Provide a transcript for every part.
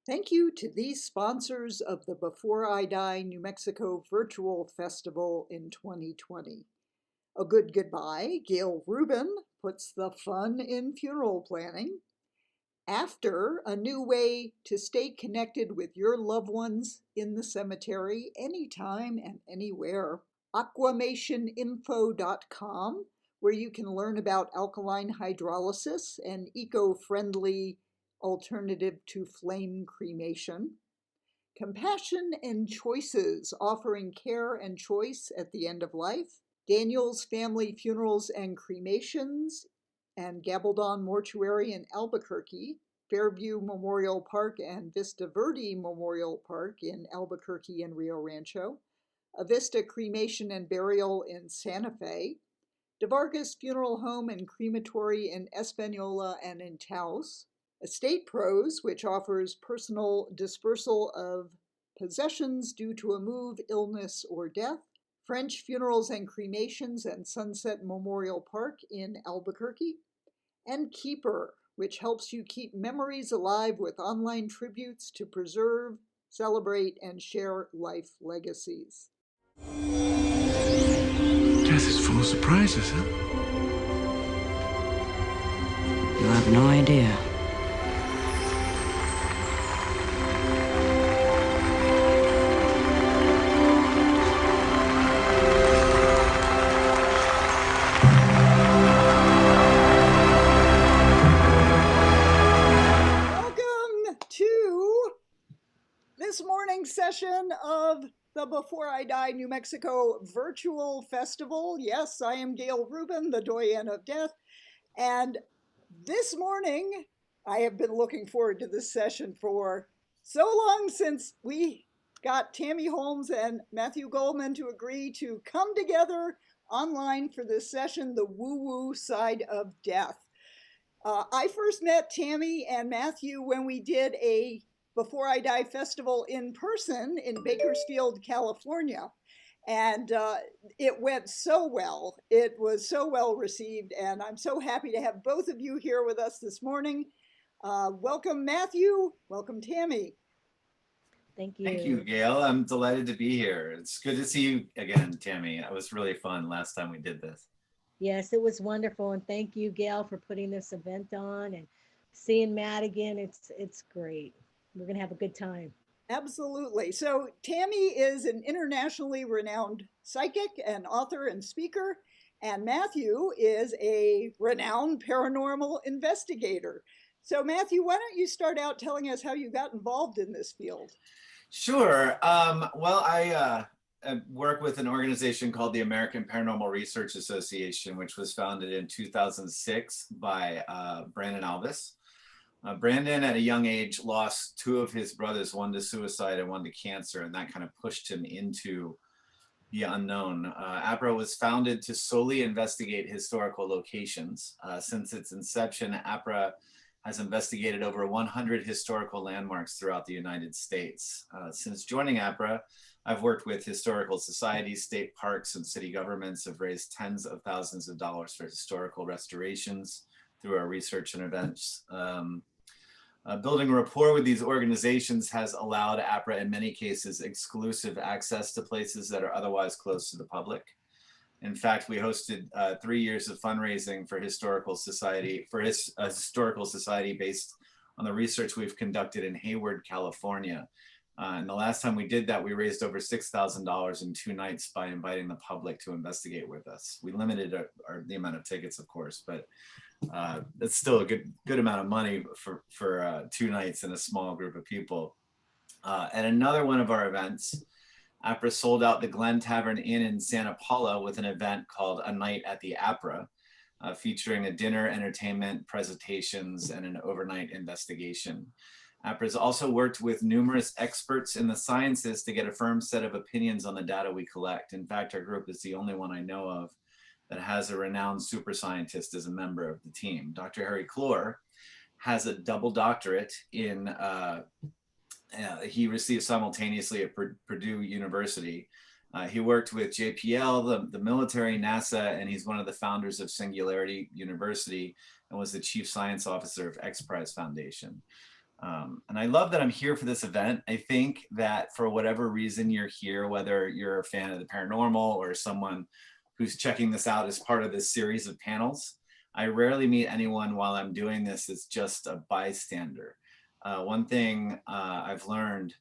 Thank you to these sponsors of the Before I Die New Mexico Virtual Festival in 2020. A Good Goodbye, Gail Rubin puts the fun in funeral planning. After, a new way to stay connected with your loved ones in the cemetery anytime and anywhere. Aquamationinfo.com, where you can learn about alkaline hydrolysis, an eco-friendly alternative to flame cremation. Compassion and Choices, offering care and choice at the end of life. Daniel's Family Funerals and Cremations and Gabaldon Mortuary in Albuquerque. Fairview Memorial Park and Vista Verde Memorial Park in Albuquerque and Rio Rancho. Avista Cremation and Burial in Santa Fe. DeVargas Funeral Home and Crematory in Espanola and in Taos. Estate Pros, which offers personal dispersal of possessions due to a move, illness, or death. French Funerals and Cremations and Sunset Memorial Park in Albuquerque. And Keeper, which helps you keep memories alive with online tributes to preserve, celebrate, and share life legacies. Death is full of surprises, huh? You have no idea. Welcome to this morning's session of the Before I Die New Mexico Virtual Festival. Yes, I am Gail Rubin, the Doyenne of Death. And this morning, I have been looking forward to this session for so long, since we got Tammy Holmes and Matthew Goldman to agree to come together online for this session, the woo-woo side of death. I first met Tammy and Matthew when we did a Before I Die festival in person in Bakersfield, California. And it went so well. It was so well received. And I'm so happy to have both of you here with us this morning. Welcome, Matthew. Welcome, Tammy. Thank you. Thank you, Gail. I'm delighted to be here. It's good to see you again, Tammy. It was really fun last time we did this. Yes, it was wonderful. And thank you, Gail, for putting this event on, and seeing Matt again. It's great. We're going to have a good time. Absolutely. So Tammy is an internationally renowned psychic and author and speaker, and Matthew is a renowned paranormal investigator. So Matthew, why don't you start out telling us how you got involved in this field? Sure. Well, I work with an organization called the American Paranormal Research Association, which was founded in 2006 by Brandon Alvis. Brandon, at a young age, lost two of his brothers, one to suicide and one to cancer, and that kind of pushed him into the unknown. APRA was founded to solely investigate historical locations. Since its inception, APRA has investigated over 100 historical landmarks throughout the United States. Since joining APRA, I've worked with historical societies, state parks, and city governments, have raised tens of thousands of dollars for historical restorations through our research and events. Building rapport with these organizations has allowed APRA, in many cases, exclusive access to places that are otherwise closed to the public. In fact, we hosted 3 years of fundraising for historical society, a historical society based on the research we've conducted in Hayward, California. And the last time we did that, we raised over $6,000 in 2 nights by inviting the public to investigate with us. We limited the amount of tickets, of course, but it's still a good amount of money for 2 nights and a small group of people. At another one of our events, APRA sold out the Glen Tavern Inn in Santa Paula with an event called A Night at the APRA, featuring a dinner, entertainment, presentations, and an overnight investigation. APRA has also worked with numerous experts in the sciences to get a firm set of opinions on the data we collect. In fact, our group is the only one I know of that has a renowned super scientist as a member of the team. Dr. Harry Clore has a double doctorate in, he received simultaneously at Purdue University. He worked with JPL, the military, NASA, and he's one of the founders of Singularity University and was the chief science officer of X Prize Foundation. And I love that I'm here for this event. I think that for whatever reason you're here, whether you're a fan of the paranormal or someone who's checking this out as part of this series of panels, I rarely meet anyone while I'm doing this as just a bystander. One thing I've learned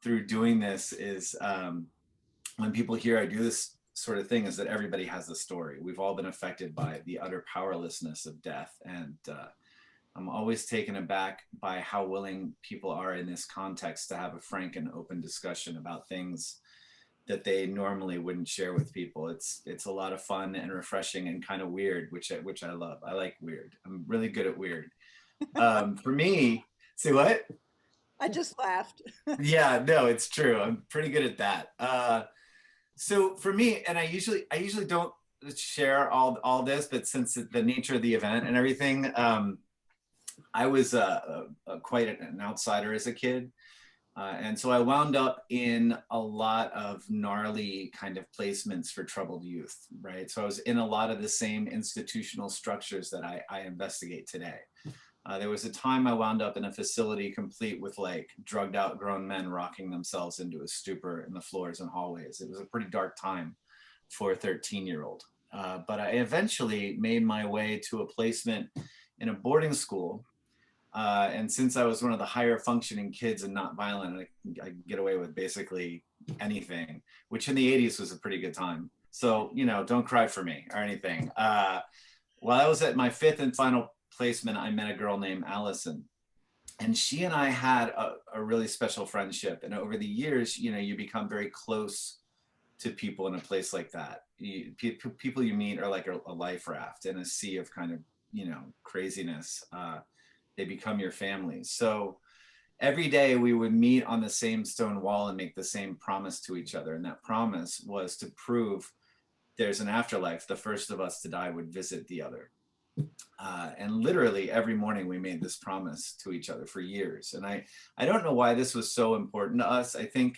through doing this is when people hear I do this sort of thing is that everybody has a story. We've all been affected by the utter powerlessness of death. And I'm always taken aback by how willing people are in this context to have a frank and open discussion about things that they normally wouldn't share with people. It's a lot of fun and refreshing and kind of weird, which I love. I like weird. I'm really good at weird. For me, see what? I just laughed. Yeah, no, it's true. I'm pretty good at that. So for me, and I usually don't share all this, but since the nature of the event and everything, I was quite an outsider as a kid. And so I wound up in a lot of gnarly kind of placements for troubled youth, right? So I was in a lot of the same institutional structures that I investigate today. There was a time I wound up in a facility complete with like drugged out grown men rocking themselves into a stupor in the floors and hallways. It was a pretty dark time for a 13-year-old. But I eventually made my way to a placement in a boarding school. And since I was one of the higher functioning kids and not violent, I could get away with basically anything, which in the 80s was a pretty good time. So, you know, don't cry for me or anything. While I was at my 5th and final placement, I met a girl named Allison. And she and I had a really special friendship. And over the years, you know, you become very close to people in a place like that. People you meet are like a life raft in a sea of kind of, you know, craziness. They become your family. So every day we would meet on the same stone wall and make the same promise to each other. And that promise was to prove there's an afterlife. The first of us to die would visit the other. And literally every morning we made this promise to each other for years. And I don't know why this was so important to us. I think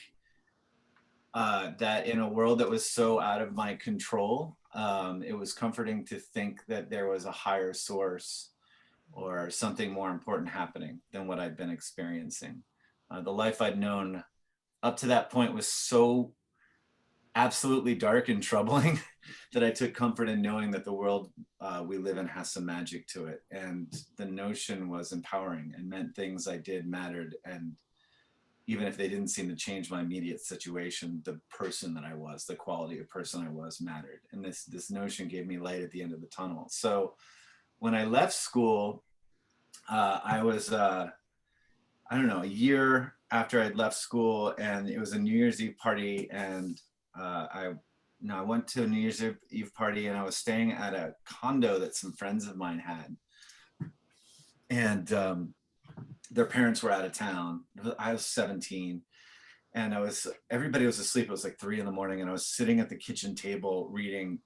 that in a world that was so out of my control, it was comforting to think that there was a higher source or something more important happening than what I'd been experiencing. The life I'd known up to that point was so absolutely dark and troubling that I took comfort in knowing that the world we live in has some magic to it. And the notion was empowering and meant things I did mattered. And even if they didn't seem to change my immediate situation, the person that I was, the quality of person I was mattered. And this notion gave me light at the end of the tunnel. So when I left school, I was, I don't know, a year after I'd left school, and it was a New Year's Eve party. And I went to a New Year's Eve party, and I was staying at a condo that some friends of mine had. And their parents were out of town. I was 17, and everybody was asleep. It was like 3 a.m, and I was sitting at the kitchen table reading,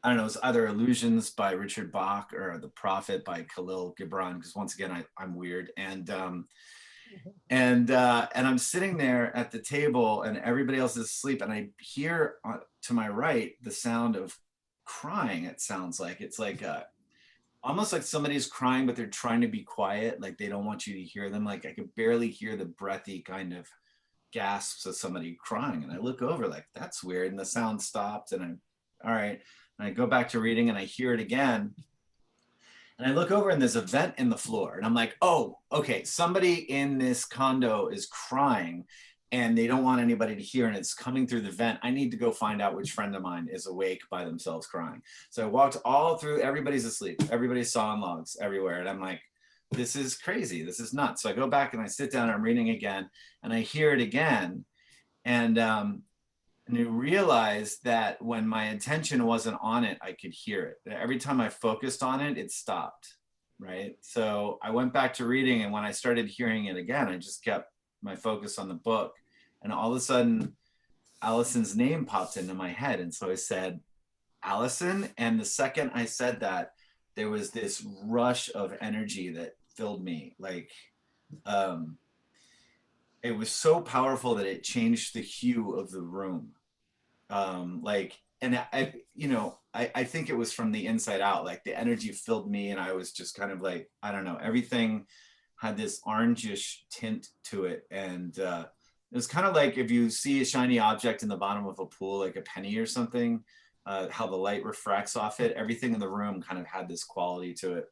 I don't know, it was either Illusions by Richard Bach or The Prophet by Khalil Gibran, because once again, I'm weird. And I'm sitting there at the table and everybody else is asleep, and I hear to my right the sound of crying. It sounds like it's like almost like somebody's crying, but they're trying to be quiet, like they don't want you to hear them. Like I could barely hear the breathy kind of gasps of somebody crying, and I look over like, that's weird, and the sound stopped, and I'm all right. And I go back to reading and I hear it again. And I look over and there's a vent in the floor. And I'm like, oh, okay, somebody in this condo is crying and they don't want anybody to hear, and it's coming through the vent. I need to go find out which friend of mine is awake by themselves crying. So I walked all through, everybody's asleep, everybody's sawing logs everywhere. And I'm like, this is crazy, this is nuts. So I go back and I sit down and I'm reading again, and I hear it again. And you realize that when my attention wasn't on it, I could hear it. Every time I focused on it, it stopped, right? So I went back to reading, and when I started hearing it again, I just kept my focus on the book. And all of a sudden, Allison's name popped into my head. And so I said, Allison. And the second I said that, there was this rush of energy that filled me. Like, it was so powerful that it changed the hue of the room. And I think it was from the inside out. Like the energy filled me, and I was just kind of like, I don't know, everything had this orangish tint to it. And it was kind of like if you see a shiny object in the bottom of a pool, like a penny or something, how the light refracts off it. Everything in the room kind of had this quality to it.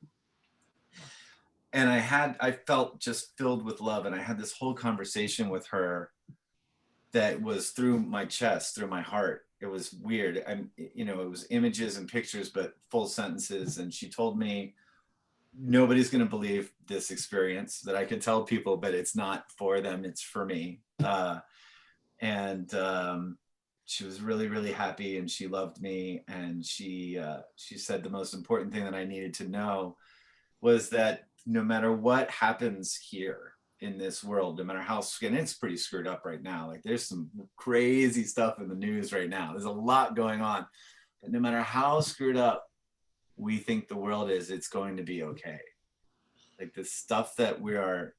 And I felt just filled with love. And I had this whole conversation with her that was through my chest, through my heart. It was weird. It was images and pictures, but full sentences. And she told me, nobody's going to believe this experience, that I could tell people, but it's not for them, it's for me. And she was really, really happy, and she loved me. And she said the most important thing that I needed to know was that no matter what happens here in this world, no matter how, and it's pretty screwed up right now. Like there's some crazy stuff in the news right now. There's a lot going on, but no matter how screwed up we think the world is, it's going to be okay. Like the stuff that we're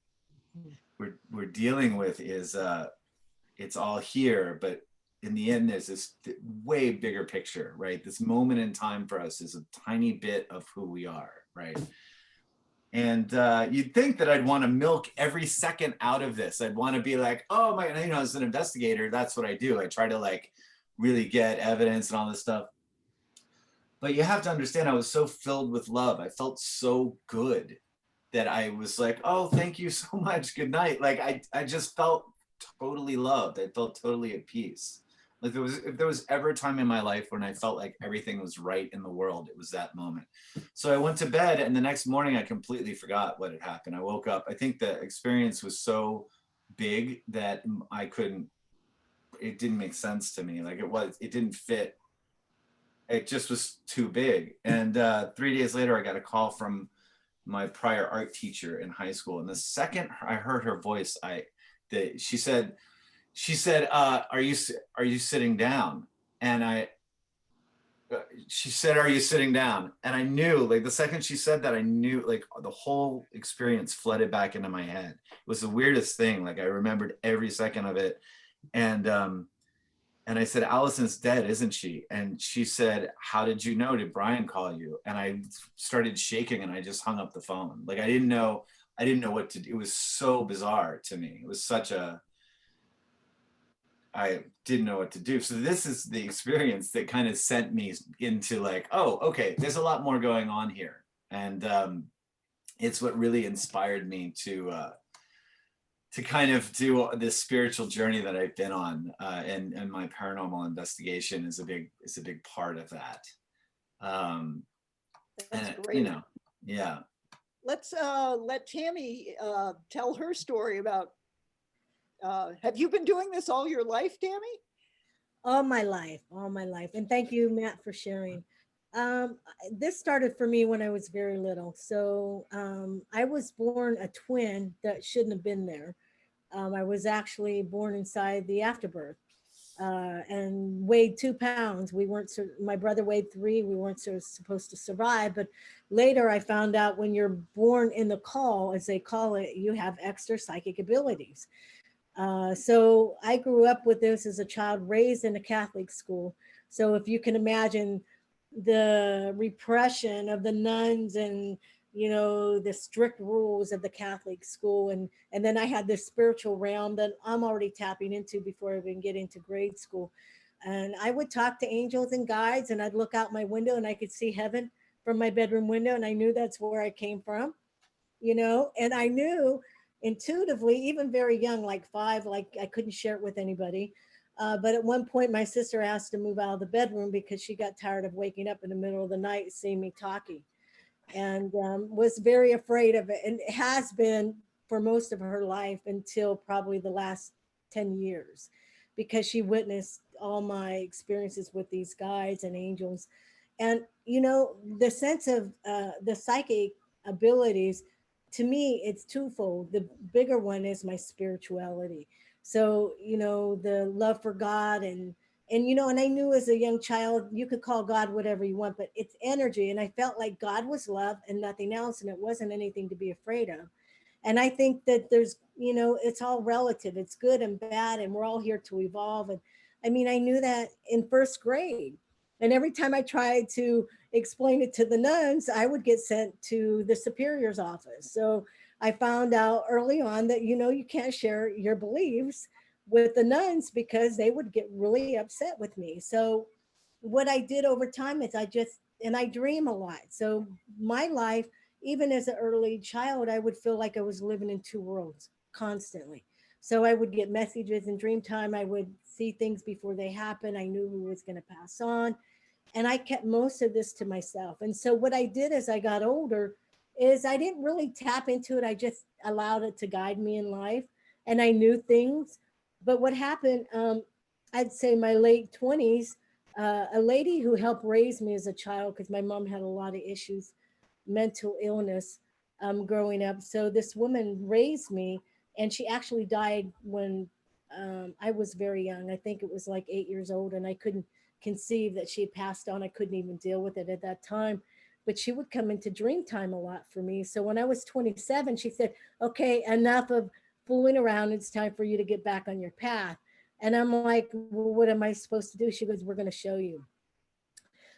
dealing with is, it's all here, but in the end, there's this way bigger picture, right? This moment in time for us is a tiny bit of who we are, right? And you'd think that I'd want to milk every second out of this. I'd want to be like, oh my, as an investigator, that's what I do. I try to like really get evidence and all this stuff. But you have to understand, I was so filled with love. I felt so good that I was like, oh, thank you so much. Good night. Like I just felt totally loved. I felt totally at peace. Like if there was ever a time in my life when I felt like everything was right in the world, it was that moment. So I went to bed, and the next morning I completely forgot what had happened. I woke up. I think the experience was so big that it didn't make sense to me. Like it didn't fit. It just was too big. And 3 days later, I got a call from my prior art teacher in high school. And the second I heard her voice, she said, are you sitting down? And she said, are you sitting down? And I knew, like the second she said that, I knew, like the whole experience flooded back into my head. It was the weirdest thing. Like I remembered every second of it. And I said, Allison's dead, isn't she? And she said, how did you know? Did Brian call you? And I started shaking, and I just hung up the phone. Like I didn't know what to do. It was so bizarre to me. It was I didn't know what to do. So this is the experience that kind of sent me into like, oh, okay, there's a lot more going on here. And it's what really inspired me to kind of do this spiritual journey that I've been on, and my paranormal investigation is a big part of that. That's great. Yeah. Let's let Tammy tell her story about. Have you been doing this all your life, Tammy? All my life. And thank you, Matt, for sharing. This started for me when I was very little. So I was born a twin that shouldn't have been there. I was actually born inside the afterbirth and weighed 2 pounds. My brother weighed 3. We weren't supposed to survive. But later I found out when you're born in the call, as they call it, you have extra psychic abilities. So I grew up with this as a child, raised in a Catholic school. So if you can imagine the repression of the nuns and the strict rules of the Catholic school. And then I had this spiritual realm that I'm already tapping into before I even get into grade school. And I would talk to angels and guides, and I'd look out my window and I could see heaven from my bedroom window. And I knew that's where I came from, and I knew intuitively, even very young, like 5, like I couldn't share it with anybody. But at one point, my sister asked to move out of the bedroom because she got tired of waking up in the middle of the night seeing me talking, and was very afraid of it. And it has been for most of her life until probably the last 10 years, because she witnessed all my experiences with these guides and angels. And, the sense of the psychic abilities, to me, it's twofold. The bigger one is my spirituality. So, the love for God and I knew as a young child, you could call God whatever you want, but it's energy. And I felt like God was love and nothing else. And it wasn't anything to be afraid of. And I think that there's, it's all relative. It's good and bad. And we're all here to evolve. And I knew that in first grade. And every time I tried to explain it to the nuns, I would get sent to the superior's office. So I found out early on that, you can't share your beliefs with the nuns because they would get really upset with me. So what I did over time is and I dream a lot. So my life, even as an early child, I would feel like I was living in two worlds constantly. So I would get messages in dream time. I would see things before they happen. I knew who was going to pass on. And I kept most of this to myself. And so what I did as I got older is I didn't really tap into it. I just allowed it to guide me in life. And I knew things. But what happened, I'd say my late 20s, a lady who helped raise me as a child, because my mom had a lot of issues, mental illness, growing up. So this woman raised me, and she actually died when I was very young. I think it was like 8 years old, and I couldn't conceive that she had passed on. I couldn't even deal with it at that time. But she would come into dream time a lot for me. So when I was 27, she said, "Okay, enough of fooling around. It's time for you to get back on your path." And I'm like, "Well, what am I supposed to do?" She goes, "We're going to show you."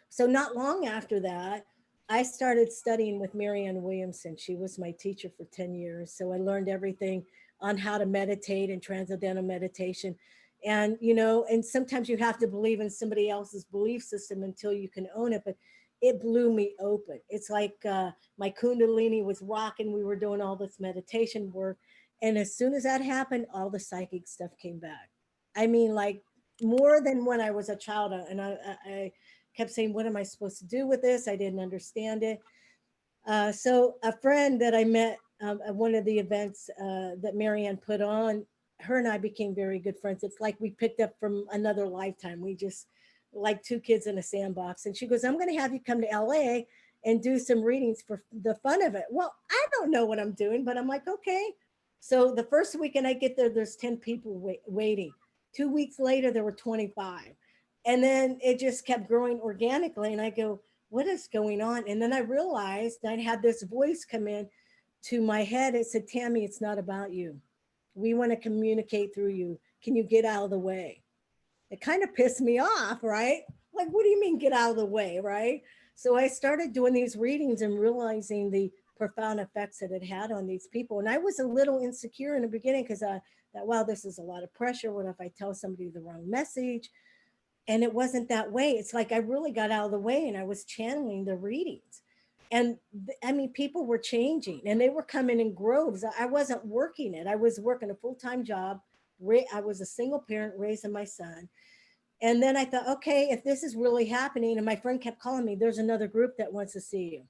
So not long after that, I started studying with Marianne Williamson. She was my teacher for 10 years. So I learned everything on how to meditate and transcendental meditation. And, and sometimes you have to believe in somebody else's belief system until you can own it. But it blew me open. It's like my Kundalini was rocking. We were doing all this meditation work. And as soon as that happened, all the psychic stuff came back. I mean, like more than when I was a child. And I kept saying, "What am I supposed to do with this?" I didn't understand it. So a friend that I met at one of the events that Marianne put on, her and I became very good friends. It's like we picked up from another lifetime. We just like two kids in a sandbox. And she goes, "I'm going to have you come to LA and do some readings for the fun of it." Well, I don't know what I'm doing, but I'm like, okay. So the first weekend I get there, there's 10 people waiting. 2 weeks later, there were 25. And then it just kept growing organically. And I go, "What is going on?" And then I realized I had this voice come in to my head. It said, "Tammy, it's not about you. We want to communicate through you. Can you get out of the way?" It kind of pissed me off, right? Like, what do you mean get out of the way, right? So I started doing these readings and realizing the profound effects that it had on these people. And I was a little insecure in the beginning because I thought, wow, this is a lot of pressure. What if I tell somebody the wrong message? And it wasn't that way. It's like I really got out of the way and I was channeling the readings. And I mean, people were changing and they were coming in groves. I wasn't working it. I was working a full-time job. I was a single parent raising my son. And then I thought, okay, if this is really happening, and my friend kept calling me, "There's another group that wants to see you."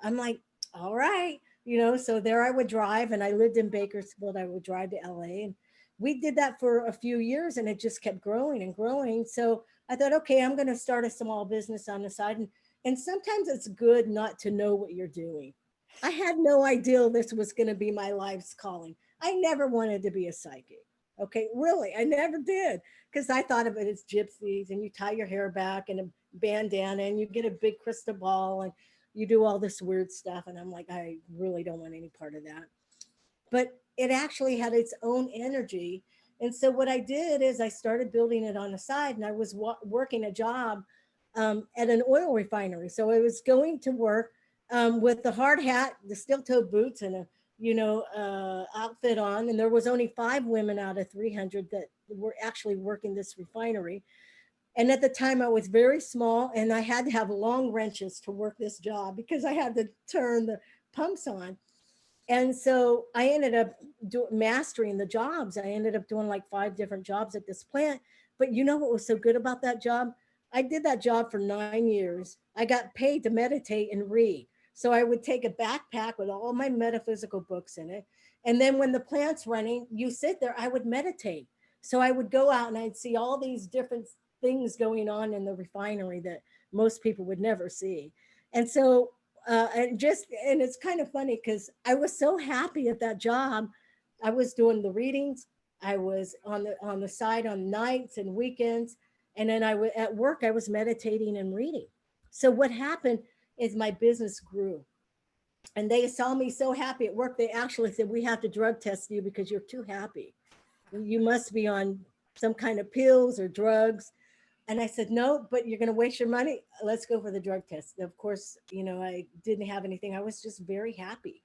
I'm like, all right. So there I would drive, and I lived in Bakersfield. I would drive to LA, and we did that for a few years, and it just kept growing and growing. So I thought, okay, I'm going to start a small business on the side. And sometimes it's good not to know what you're doing. I had no idea this was going to be my life's calling. I never wanted to be a psychic. Okay, really, I never did, because I thought of it as gypsies, and you tie your hair back and a bandana, and you get a big crystal ball, and you do all this weird stuff. And I'm like, I really don't want any part of that. But it actually had its own energy. And so what I did is I started building it on the side, and I was working a job at an oil refinery. So I was going to work with the hard hat, the steel-toed boots, and a outfit on. And there was only 5 women out of 300 that were actually working this refinery. And at the time, I was very small, and I had to have long wrenches to work this job because I had to turn the pumps on. And so I ended up mastering the jobs. I ended up doing like 5 different jobs at this plant. But you know what was so good about that job? I did that job for 9 years. I got paid to meditate and read. So I would take a backpack with all my metaphysical books in it. And then when the plant's running, you sit there, I would meditate. So I would go out and I'd see all these different things going on in the refinery that most people would never see. And so and it's kind of funny because I was so happy at that job. I was doing the readings. I was on the side on nights and weekends, and then I was at work. I was meditating and reading. So what happened is my business grew, and they saw me so happy at work. They actually said, "We have to drug test you because you're too happy. You must be on some kind of pills or drugs." And I said, "No, but you're going to waste your money. Let's go for the drug test." Of course, I didn't have anything. I was just very happy.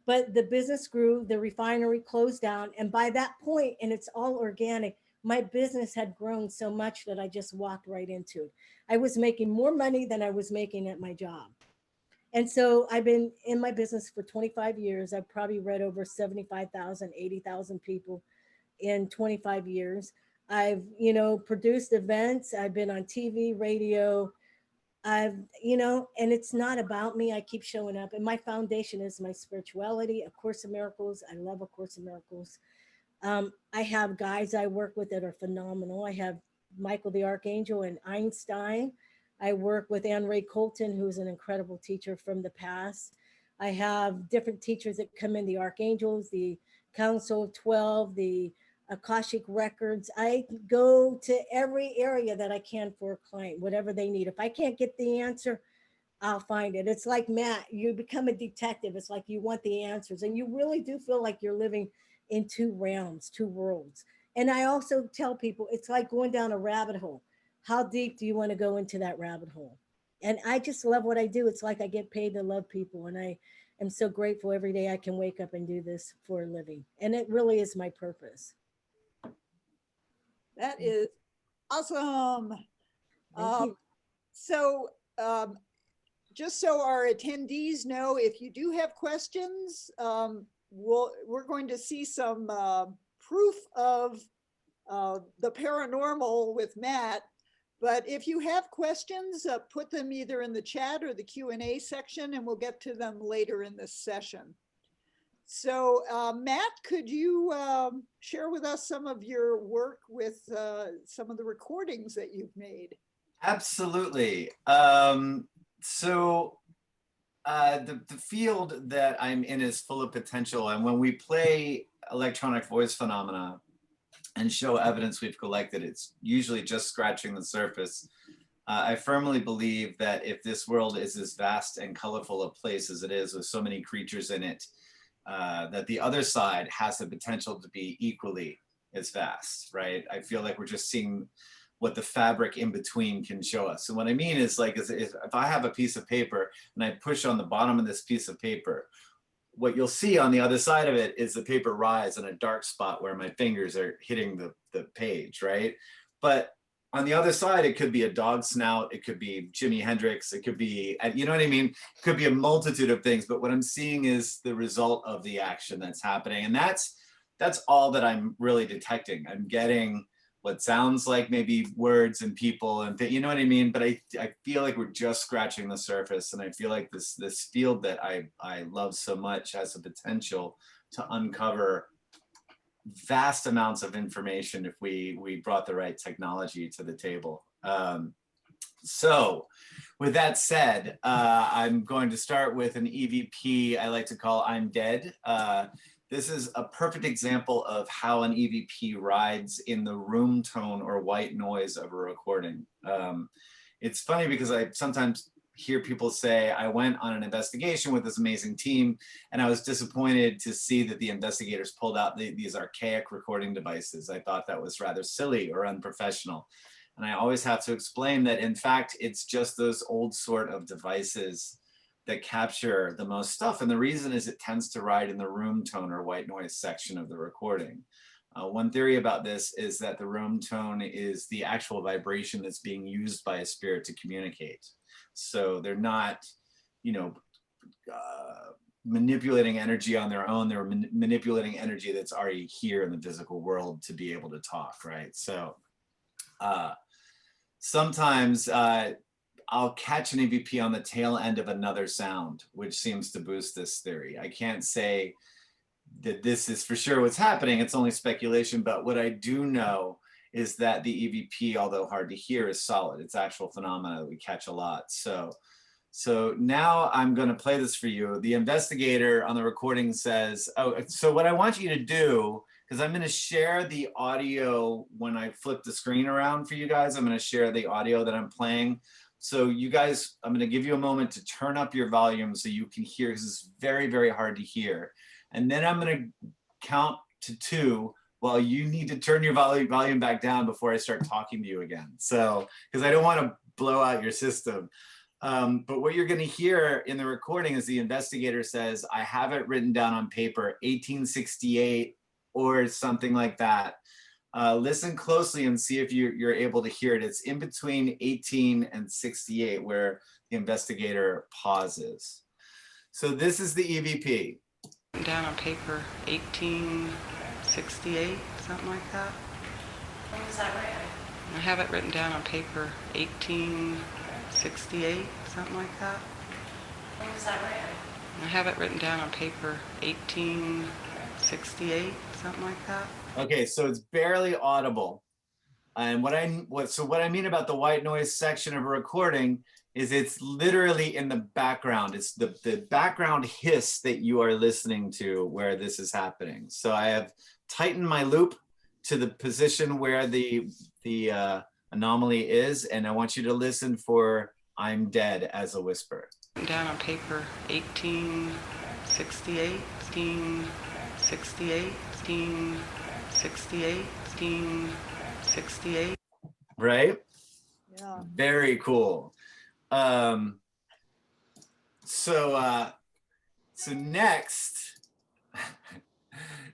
But the business grew, the refinery closed down. And by that point, and it's all organic, my business had grown so much that I just walked right into it. I was making more money than I was making at my job. And so I've been in my business for 25 years. I've probably read over 75,000, 80,000 people in 25 years. I've, produced events. I've been on TV, radio. And it's not about me. I keep showing up. And my foundation is my spirituality, A Course in Miracles. I love A Course in Miracles. I have guys I work with that are phenomenal. I have Michael the Archangel and Einstein. I work with Anne Ray Colton, who's an incredible teacher from the past. I have different teachers that come in, the Archangels, the Council of 12, the Akashic Records. I go to every area that I can for a client, whatever they need. If I can't get the answer, I'll find it. It's like Matt, you become a detective. It's like you want the answers, and you really do feel like you're living in two realms, two worlds. And I also tell people it's like going down a rabbit hole. How deep do you want to go into that rabbit hole? And I just love what I do. It's like I get paid to love people, and I am so grateful every day I can wake up and do this for a living. And it really is my purpose. That is awesome. Thank you. So, just so our attendees know, if you do have questions, we're going to see some proof of the paranormal with Matt. But if you have questions, put them either in the chat or the Q&A section, and we'll get to them later in this session. So Matt, could you share with us some of your work with some of the recordings that you've made? Absolutely. So the field that I'm in is full of potential. And when we play electronic voice phenomena and show evidence we've collected, it's usually just scratching the surface. I firmly believe that if this world is as vast and colorful a place as it is, with so many creatures in it, that the other side has the potential to be equally as vast, right? I feel like we're just seeing what the fabric in between can show us. And what I mean is, like, if I have a piece of paper and I push on the bottom of this piece of paper, what you'll see on the other side of it is the paper rise in a dark spot where my fingers are hitting the page, right? But on the other side, it could be a dog snout, it could be Jimi Hendrix, it could be, you know what I mean? It could be a multitude of things, but what I'm seeing is the result of the action that's happening. And that's all that I'm really detecting. I'm getting what sounds like maybe words and people and you know what I mean? But I feel like we're just scratching the surface. And I feel like this field that I love so much has the potential to uncover vast amounts of information if we brought the right technology to the table. So with that said, I'm going to start with an EVP I like to call I'm Dead. This is a perfect example of how an EVP rides in the room tone or white noise of a recording. It's funny because I sometimes hear people say, I went on an investigation with this amazing team, and I was disappointed to see that the investigators pulled out these archaic recording devices. I thought that was rather silly or unprofessional. And I always have to explain that, in fact, it's just those old sort of devices that capture the most stuff. And the reason is it tends to ride in the room tone or white noise section of the recording. One theory about this is that the room tone is the actual vibration that's being used by a spirit to communicate. So they're not, manipulating energy on their own. They're manipulating energy that's already here in the physical world to be able to talk, right? So sometimes I'll catch an EVP on the tail end of another sound, which seems to boost this theory. I can't say that this is for sure what's happening. It's only speculation, but what I do know is that the EVP, although hard to hear, is solid. It's actual phenomena that we catch a lot. So now I'm going to play this for you. The investigator on the recording says, so what I want you to do, because I'm going to share the audio when I flip the screen around for you guys. I'm going to share the audio that I'm playing. So you guys, I'm going to give you a moment to turn up your volume so you can hear, because it's very, very hard to hear. And then I'm going to count to 2 while you need to turn your volume back down before I start talking to you again. So, because I don't want to blow out your system. But what you're going to hear in the recording is the investigator says, I have it written down on paper, 1868 or something like that. Listen closely and see if you're able to hear it. It's in between 18 and 68 where the investigator pauses. So this is the EVP. Down on paper, 1868, something like that. When was that written? I have it written down on paper, 1868, something like that. When was that written? I have it written down on paper, 1868, something like that. Okay, so it's barely audible. And what I mean about the white noise section of a recording is it's literally in the background. It's the background hiss that you are listening to where this is happening. So I have tightened my loop to the position where the anomaly is, and I want you to listen for I'm dead as a whisper. Down on paper, 1868, 1868, 1868, 1868. Right? Yeah. Very cool. So next,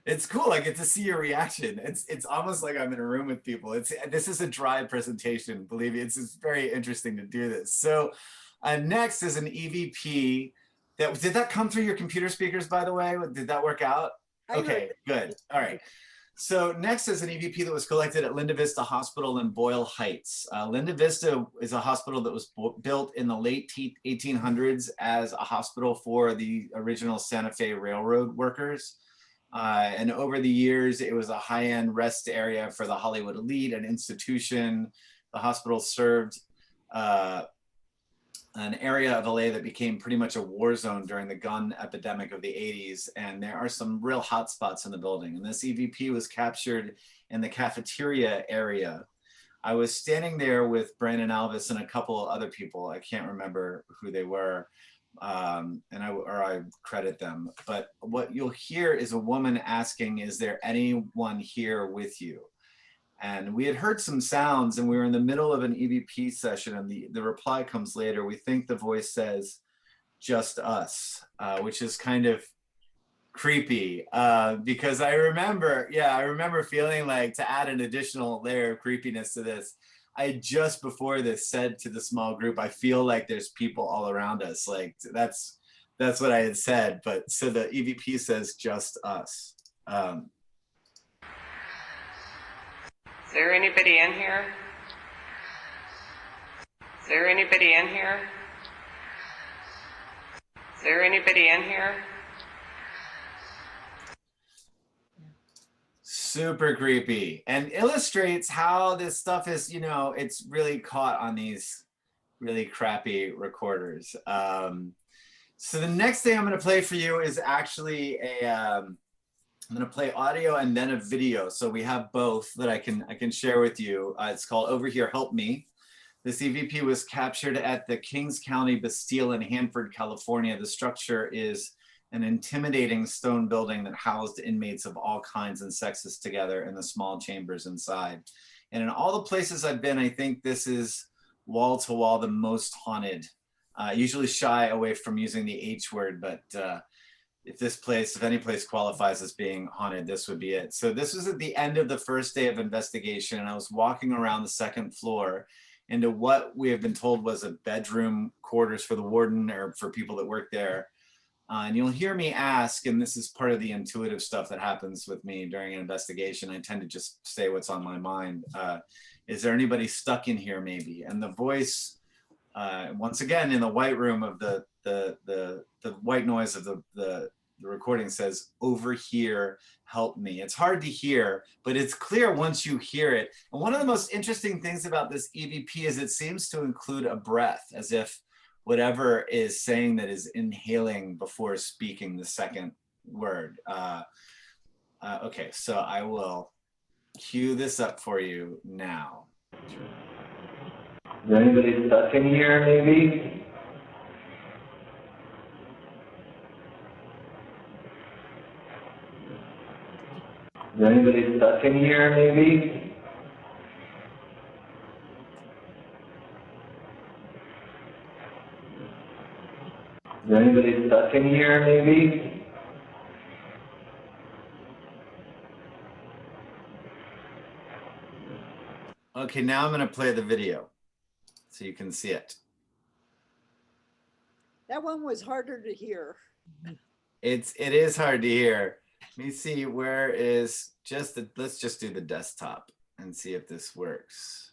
it's cool. I get to see your reaction. It's almost like I'm in a room with people. This is a dry presentation. Believe me, it's very interesting to do this. So next is an EVP. Did that come through your computer speakers, by the way? Did that work out? Okay, good. All right. So next is an EVP that was collected at Linda Vista Hospital in Boyle Heights. Linda Vista is a hospital that was built in the late 1800s as a hospital for the original Santa Fe Railroad workers. And over the years, it was a high-end rest area for the Hollywood elite, an institution. The hospital served an area of LA that became pretty much a war zone during the gun epidemic of the 80s. And there are some real hot spots in the building. And this EVP was captured in the cafeteria area. I was standing there with Brandon Alvis and a couple of other people. I can't remember who they were. And I credit them. But what you'll hear is a woman asking, is there anyone here with you? And we had heard some sounds and we were in the middle of an EVP session, and the reply comes later. We think the voice says, just us, which is kind of creepy because I remember feeling like, to add an additional layer of creepiness to this, I just before this said to the small group, I feel like there's people all around us. Like that's what I had said. But so the EVP says, just us. Is there anybody in here? Is there anybody in here? Is there anybody in here? Super creepy, and illustrates how this stuff is, it's really caught on these really crappy recorders. So the next thing I'm going to play for you is actually I'm going to play audio and then a video. So we have both that I can share with you. It's called Over Here, Help Me. This EVP was captured at the Kings County Bastille in Hanford, California. The structure is an intimidating stone building that housed inmates of all kinds and sexes together in the small chambers inside. And in all the places I've been, I think this is wall to wall the most haunted. Usually shy away from using the H word, but if any place qualifies as being haunted, this would be it. So this was at the end of the first day of investigation, and I was walking around the second floor into what we have been told was a bedroom quarters for the warden or for people that work there. And you'll hear me ask, and this is part of the intuitive stuff that happens with me during an investigation. I tend to just say what's on my mind. Is there anybody stuck in here maybe? And the voice, once again, in the white room of the white noise of the recording says, over here, help me. It's hard to hear, but it's clear once you hear it. And one of the most interesting things about this EVP is it seems to include a breath, as if whatever is saying that is inhaling before speaking the second word. Okay, so I will cue this up for you now. Is there anybody stuck in here, maybe? Is there anybody stuck in here, maybe? Is there anybody stuck in here, maybe? Okay, now I'm gonna play the video so you can see it. That one was harder to hear. It is hard to hear. Let me see, where is let's just do the desktop and see if this works.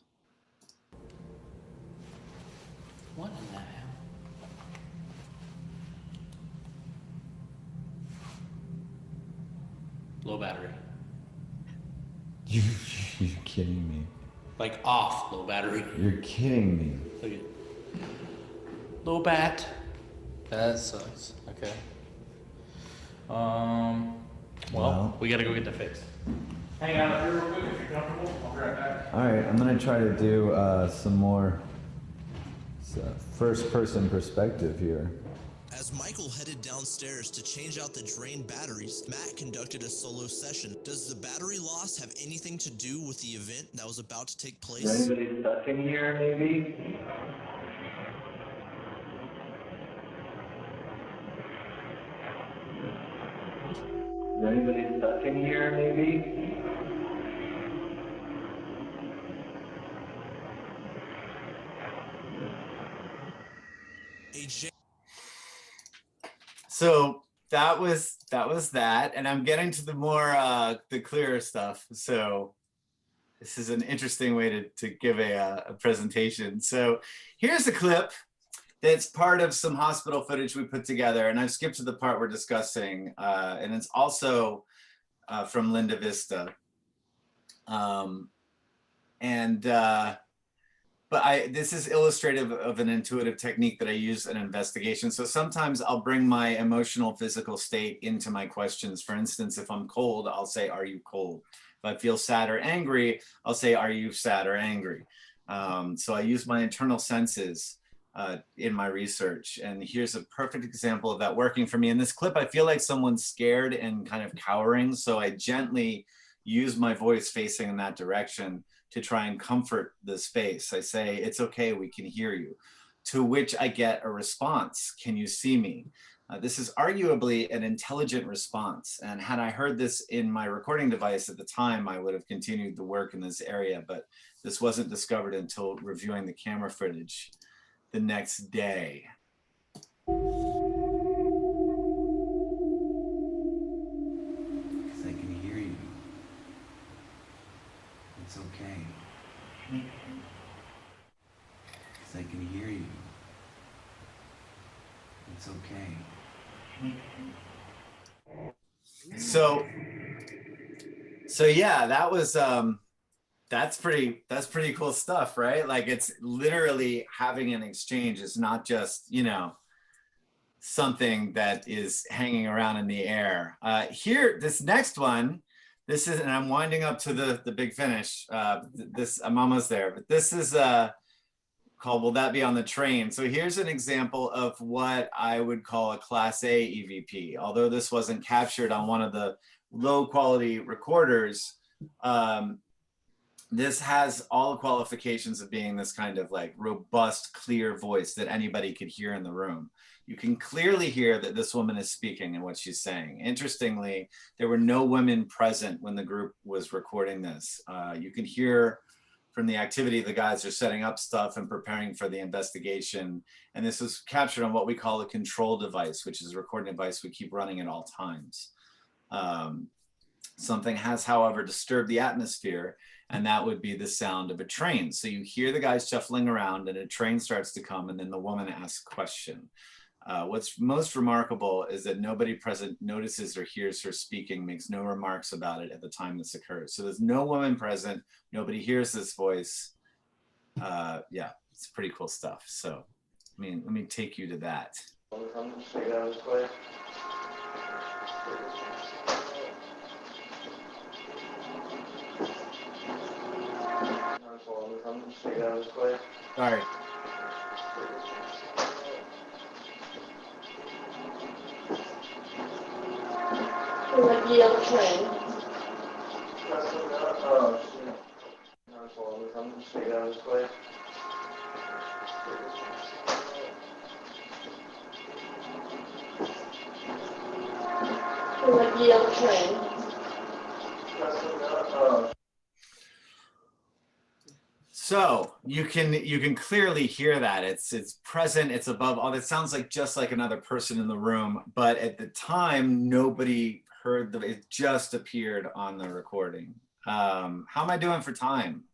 What in the hell? Low battery. You're kidding me. Like off low battery. You're kidding me. Look at low bat. That sucks. Okay. Well, we gotta go get that fixed. Hang out here real quick if you're comfortable. I'll be right back. All right, I'm gonna try to do some more first-person perspective here. As Michael headed downstairs to change out the drained batteries, Matt conducted a solo session. Does the battery loss have anything to do with the event that was about to take place? Is there anybody stuck in here, maybe? Is there anybody stuck in here, maybe? So that was that, and I'm getting to the more the clearer stuff. So this is an interesting way to give a presentation. So here's a clip that's part of some hospital footage we put together, and I've skipped to the part we're discussing, and it's also from Linda Vista. But this is illustrative of an intuitive technique that I use in investigation. So sometimes I'll bring my emotional, physical state into my questions. For instance, if I'm cold, I'll say, "Are you cold?" If I feel sad or angry, I'll say, "Are you sad or angry?" So I use my internal senses in my research. And here's a perfect example of that working for me. In this clip, I feel like someone's scared and kind of cowering. So I gently use my voice facing in that direction to try and comfort the space. I say, "It's okay, we can hear you." To which I get a response, "Can you see me?" This is arguably an intelligent response. And had I heard this in my recording device at the time, I would have continued the work in this area, but this wasn't discovered until reviewing the camera footage the next day. They can hear you. It's okay. They can hear you. It's okay. So yeah, that was that's pretty cool stuff, right? Like, it's literally having an exchange. It's not just, something that is hanging around in the air. Here, this next one, this is, and I'm winding up to the big finish. I'm almost there, but this is called "Will That Be on the Train?" So here's an example of what I would call a Class A EVP. Although this wasn't captured on one of the low quality recorders, this has all the qualifications of being this kind of like robust, clear voice that anybody could hear in the room. You can clearly hear that this woman is speaking and what she's saying. Interestingly, there were no women present when the group was recording this. You can hear from the activity, the guys are setting up stuff and preparing for the investigation. And this was captured on what we call a control device, which is a recording device we keep running at all times. Something has, however, disturbed the atmosphere, and that would be the sound of a train. So you hear the guys shuffling around and a train starts to come, and then the woman asks a question. What's most remarkable is that nobody present notices or hears her speaking, makes no remarks about it at the time this occurs. So there's no woman present, nobody hears this voice. Yeah, it's pretty cool stuff. So, let me take you to that. Sorry. Like the other train. like the old train. So you can clearly hear that it's present, it's above all. It sounds like just like another person in the room, but at the time nobody heard it just appeared on the recording. How am I doing for time?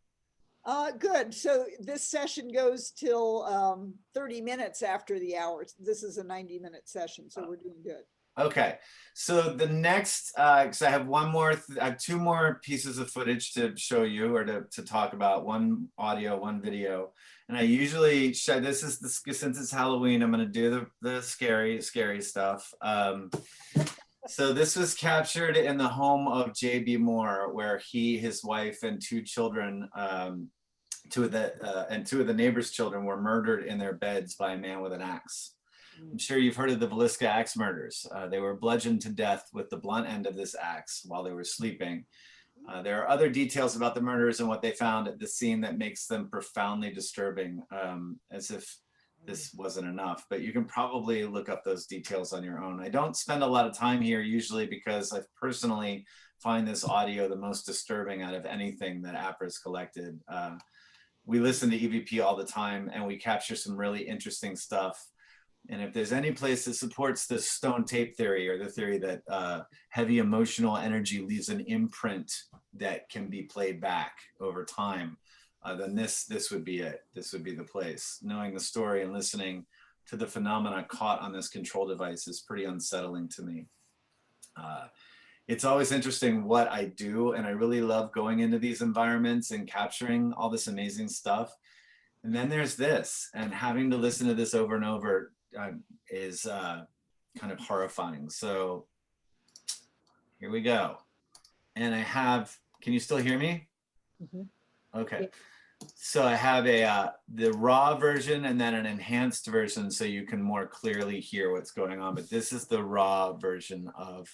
Good. So this session goes till 30 minutes after the hour. This is a 90-minute session, so we're doing good. Okay, so the next, because I have I have two more pieces of footage to show you or to talk about, one audio, one video. And I usually show, since it's Halloween, I'm gonna do the scary stuff. So this was captured in the home of J.B. Moore, where he, his wife, and two children, two of the neighbors' children were murdered in their beds by a man with an axe. I'm sure you've heard of the Villisca axe murders. They were bludgeoned to death with the blunt end of this axe while they were sleeping. There are other details about the murders and what they found at the scene that makes them profoundly disturbing, as if this wasn't enough, but you can probably look up those details on your own. I don't spend a lot of time here usually because I personally find this audio the most disturbing out of anything that APRA's collected. We listen to EVP all the time and we capture some really interesting stuff. And if there's any place that supports the stone tape theory, or the theory that heavy emotional energy leaves an imprint that can be played back over time, then this would be it. This would be the place. Knowing the story and listening to the phenomena caught on this control device is pretty unsettling to me. It's always interesting what I do, and I really love going into these environments and capturing all this amazing stuff. And then there's this, and having to listen to this over and over is kind of horrifying. So here we go. And I have, can you still hear me? Mm-hmm. Okay. Yeah. So I have the raw version and then an enhanced version so you can more clearly hear what's going on. But this is the raw version of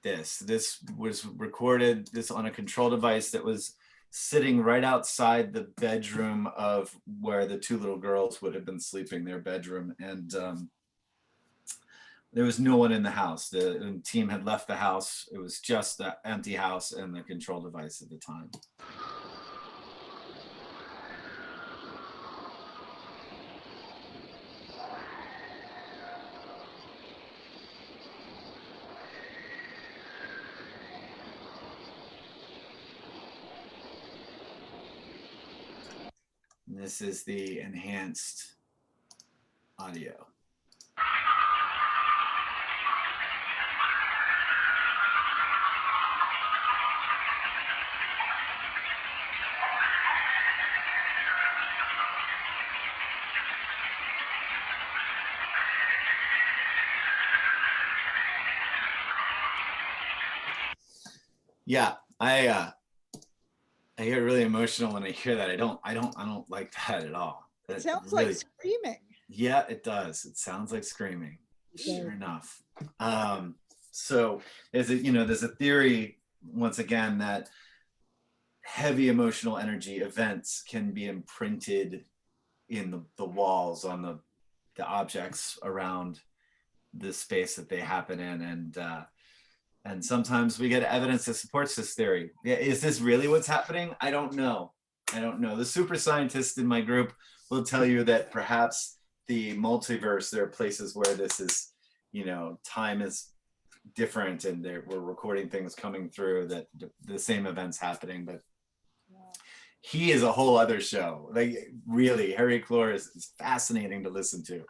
this. This was recorded on a control device that was sitting right outside the bedroom of where the two little girls would have been sleeping, their bedroom. And there was no one in the house. The team had left the house. It was just the empty house and the control device at the time. This is the enhanced audio. Yeah, I get really emotional when I hear that. I don't like that at all. It sounds really, like screaming. Yeah, it does. It sounds like screaming. Sure enough. So there's a theory once again that heavy emotional energy events can be imprinted in the walls, on the objects around the space that they happen in, and sometimes we get evidence that supports this theory. Is this really what's happening? I don't know. The super scientists in my group will tell you that perhaps the multiverse, there are places where this is, time is different and we're recording things coming through that the same events happening, but he is a whole other show. Like really, Harry Clore is fascinating to listen to.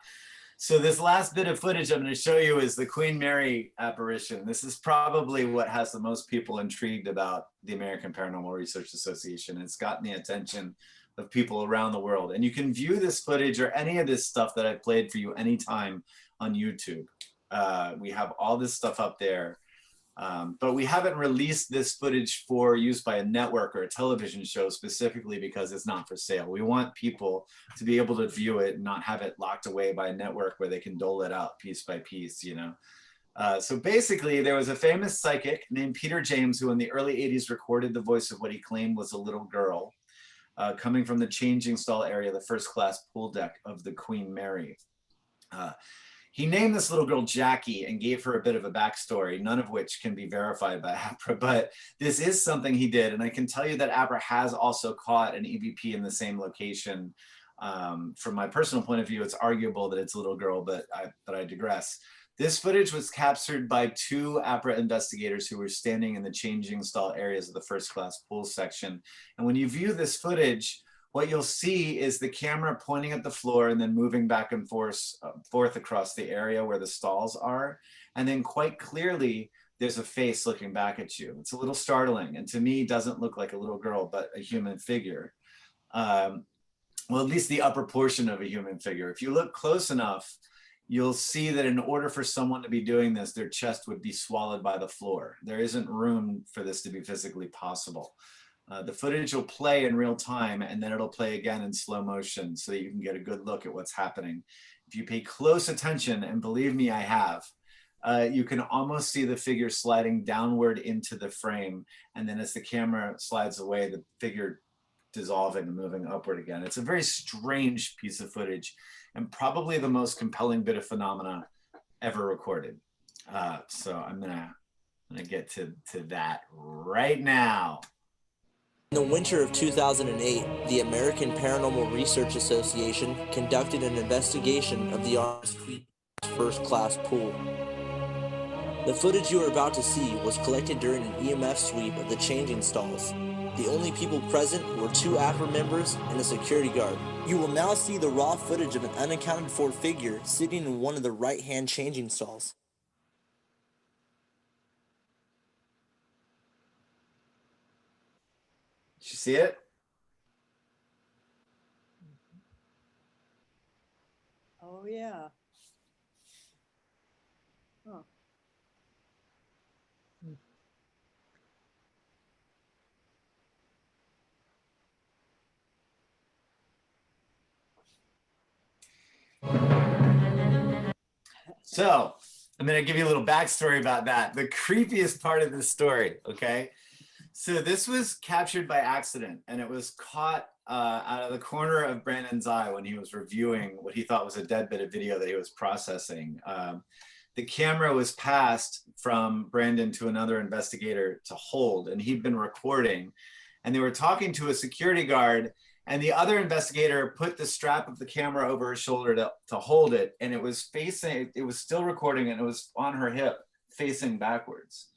So this last bit of footage I'm going to show you is the Queen Mary apparition. This is probably what has the most people intrigued about the American Paranormal Research Association. It's gotten the attention of people around the world. And you can view this footage or any of this stuff that I played for you anytime on YouTube. We have all this stuff up there. But we haven't released this footage for use by a network or a television show specifically because it's not for sale. We want people to be able to view it and not have it locked away by a network where they can dole it out piece by piece, So basically there was a famous psychic named Peter James who in the early 80s recorded the voice of what he claimed was a little girl coming from the changing stall area, the first class pool deck of the Queen Mary. He named this little girl Jackie and gave her a bit of a backstory, none of which can be verified by APRA, but this is something he did. And I can tell you that APRA has also caught an EVP in the same location. From my personal point of view, it's arguable that it's a little girl, but I digress. This footage was captured by 2 APRA investigators who were standing in the changing stall areas of the first class pool section. And when you view this footage, what you'll see is the camera pointing at the floor and then moving back and forth across the area where the stalls are. And then quite clearly, there's a face looking back at you. It's a little startling. And to me, doesn't look like a little girl, but a human figure. Well, at least the upper portion of a human figure. If you look close enough, you'll see that in order for someone to be doing this, their chest would be swallowed by the floor. There isn't room for this to be physically possible. The footage will play in real time, and then it'll play again in slow motion so that you can get a good look at what's happening. If you pay close attention, and believe me, I have, you can almost see the figure sliding downward into the frame. And then as the camera slides away, the figure dissolving and moving upward again. It's a very strange piece of footage and probably the most compelling bit of phenomena ever recorded. So I'm gonna get to that right now. In the winter of 2008, the American Paranormal Research Association conducted an investigation of the Artist Creek first-class pool. The footage you are about to see was collected during an EMF sweep of the changing stalls. The only people present were 2 APRA members and a security guard. You will now see the raw footage of an unaccounted for figure sitting in one of the right-hand changing stalls. Did you see it? Oh, yeah. Huh. So I'm going to give you a little backstory about that. The creepiest part of this story, okay? So this was captured by accident, and it was caught out of the corner of Brandon's eye when he was reviewing what he thought was a dead bit of video that he was processing. The camera was passed from Brandon to another investigator to hold, and he'd been recording, and they were talking to a security guard, and the other investigator put the strap of the camera over her shoulder to hold it, and it was still recording, and it was on her hip, facing backwards.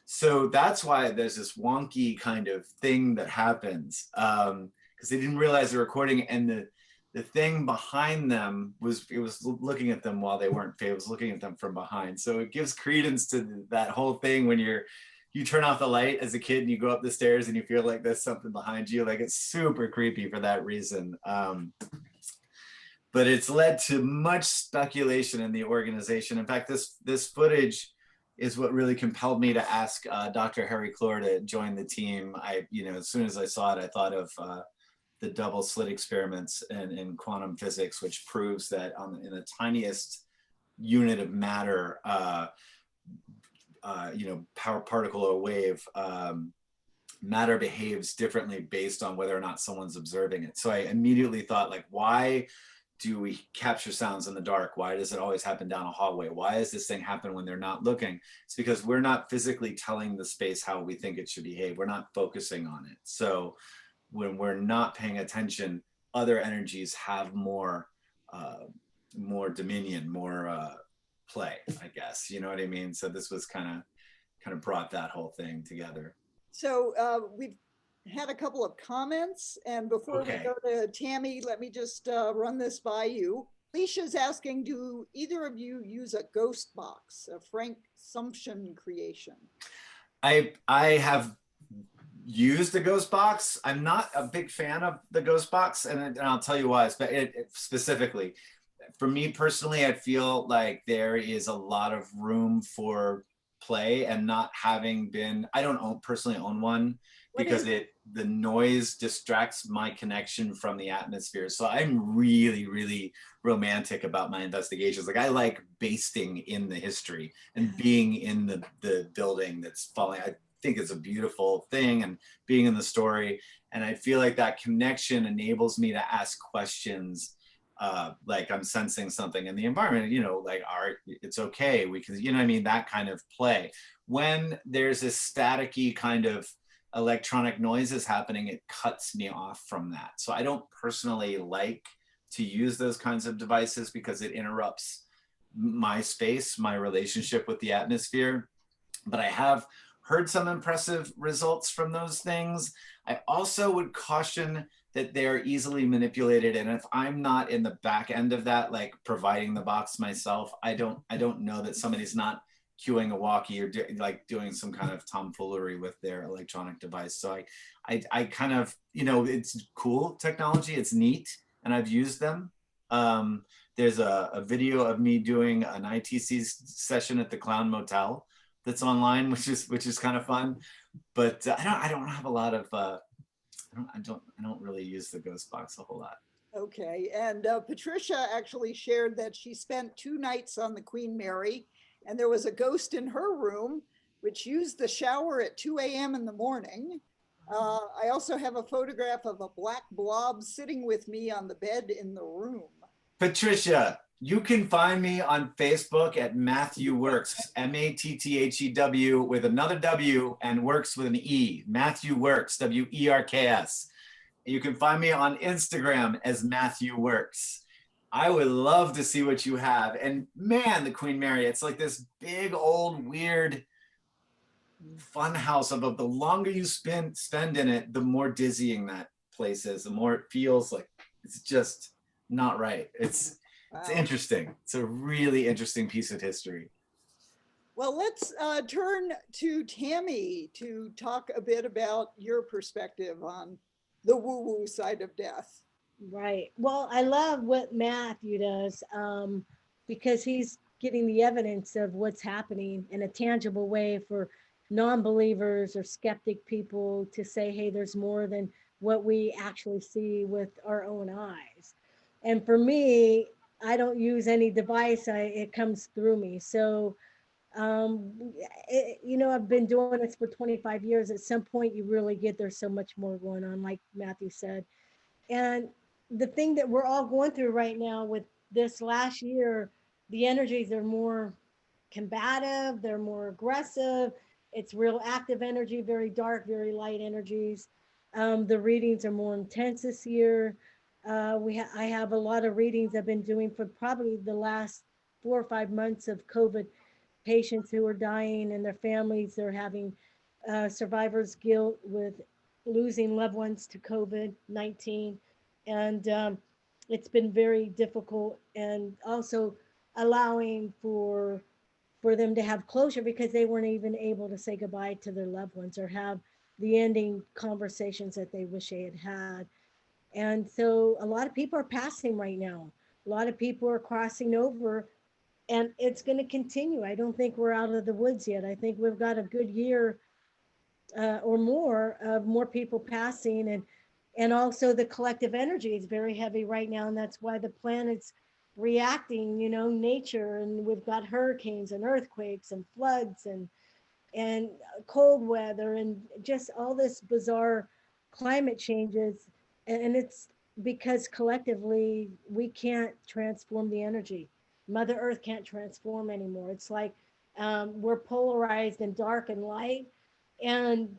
So that's why there's this wonky kind of thing that happens, because they didn't realize the recording, and the thing behind them was looking at them while they weren't. It was looking at them from behind. So it gives credence to that whole thing when you turn off the light as a kid and you go up the stairs and you feel like there's something behind you. Like, it's super creepy for that reason. But it's led to much speculation in the organization. In fact, this footage is what really compelled me to ask Dr. Harry Clore to join the team. As soon as I saw it, I thought of the double slit experiments in quantum physics, which proves that in the tiniest unit of matter, power particle or wave, matter behaves differently based on whether or not someone's observing it. So I immediately thought, like, why do we capture sounds in the dark? Why does it always happen down a hallway? Why does this thing happen when they're not looking? It's because we're not physically telling the space how we think it should behave. We're not focusing on it. So when we're not paying attention, other energies have more dominion, more play, I guess. You know what I mean? So this was kind of brought that whole thing together. So we've had a couple of comments, and before we go to Tammy, let me just run this by you. Alicia's asking, do either of you use a ghost box, a Frank Sumption creation? I have used the ghost box. I'm not a big fan of the ghost box, and I'll tell you why. Specifically, for me personally, I feel like there is a lot of room for play, and not having been, I don't personally own one because the noise distracts my connection from the atmosphere. So I'm really, really romantic about my investigations. Like, I like basting in the history and being in the building that's falling. I think it's a beautiful thing, and being in the story. And I feel like that connection enables me to ask questions like I'm sensing something in the environment, you know, like art, it's okay, we can, you know what I mean, that kind of play. When there's a staticky kind of electronic noises happening, it cuts me off from that. So I don't personally like to use those kinds of devices because it interrupts my space, my relationship with the atmosphere. But I have heard some impressive results from those things. I also would caution that they're easily manipulated. And if I'm not in the back end of that, like providing the box myself, I don't know that somebody's not cueing a walkie or doing some kind of tomfoolery with their electronic device. So I kind of, you know, it's cool technology, it's neat, and I've used them. There's a video of me doing an ITC session at the Clown Motel that's online, which is kind of fun. But I don't have a lot of I don't really use the ghost box a whole lot. Okay, and Patricia actually shared that she spent 2 nights on the Queen Mary, and there was a ghost in her room, which used the shower at 2 a.m. in the morning. I also have a photograph of a black blob sitting with me on the bed in the room. Patricia, you can find me on Facebook at Matthew Works, Matthew with another W and Works with an E, Matthew Works, Werks. You can find me on Instagram as Matthew Works. I would love to see what you have. And man, the Queen Mary, it's like this big old weird fun house of the longer you spend in it, the more dizzying that place is, the more it feels like it's just not right. It's interesting. It's a really interesting piece of history. Well, let's turn to Tammy to talk a bit about your perspective on the woo-woo side of death. Right. Well, I love what Matthew does because he's getting the evidence of what's happening in a tangible way for non-believers or skeptic people to say, hey, there's more than what we actually see with our own eyes. And for me, I don't use any device. It comes through me. So, you know, I've been doing this for 25 years. At some point, you really get there's so much more going on, like Matthew said. And the thing that we're all going through right now with this last year, the energies are more combative, they're more aggressive. It's real active energy, very dark, very light energies. The readings are more intense this year. I have a lot of readings I've been doing for probably the last 4 or 5 months of COVID patients who are dying and their families. They're having survivor's guilt with losing loved ones to COVID-19. And it's been very difficult, and also allowing for them to have closure because they weren't even able to say goodbye to their loved ones or have the ending conversations that they wish they had had. And so a lot of people are passing right now. A lot of people are crossing over, and it's going to continue. I don't think we're out of the woods yet. I think we've got a good year or more of more people passing, and also the collective energy is very heavy right now, and that's why the planet's reacting, you know, nature, and we've got hurricanes and earthquakes and floods and cold weather and just all this bizarre climate changes. And it's because collectively we can't transform the energy. Mother Earth can't transform anymore. It's like we're polarized in dark and light. And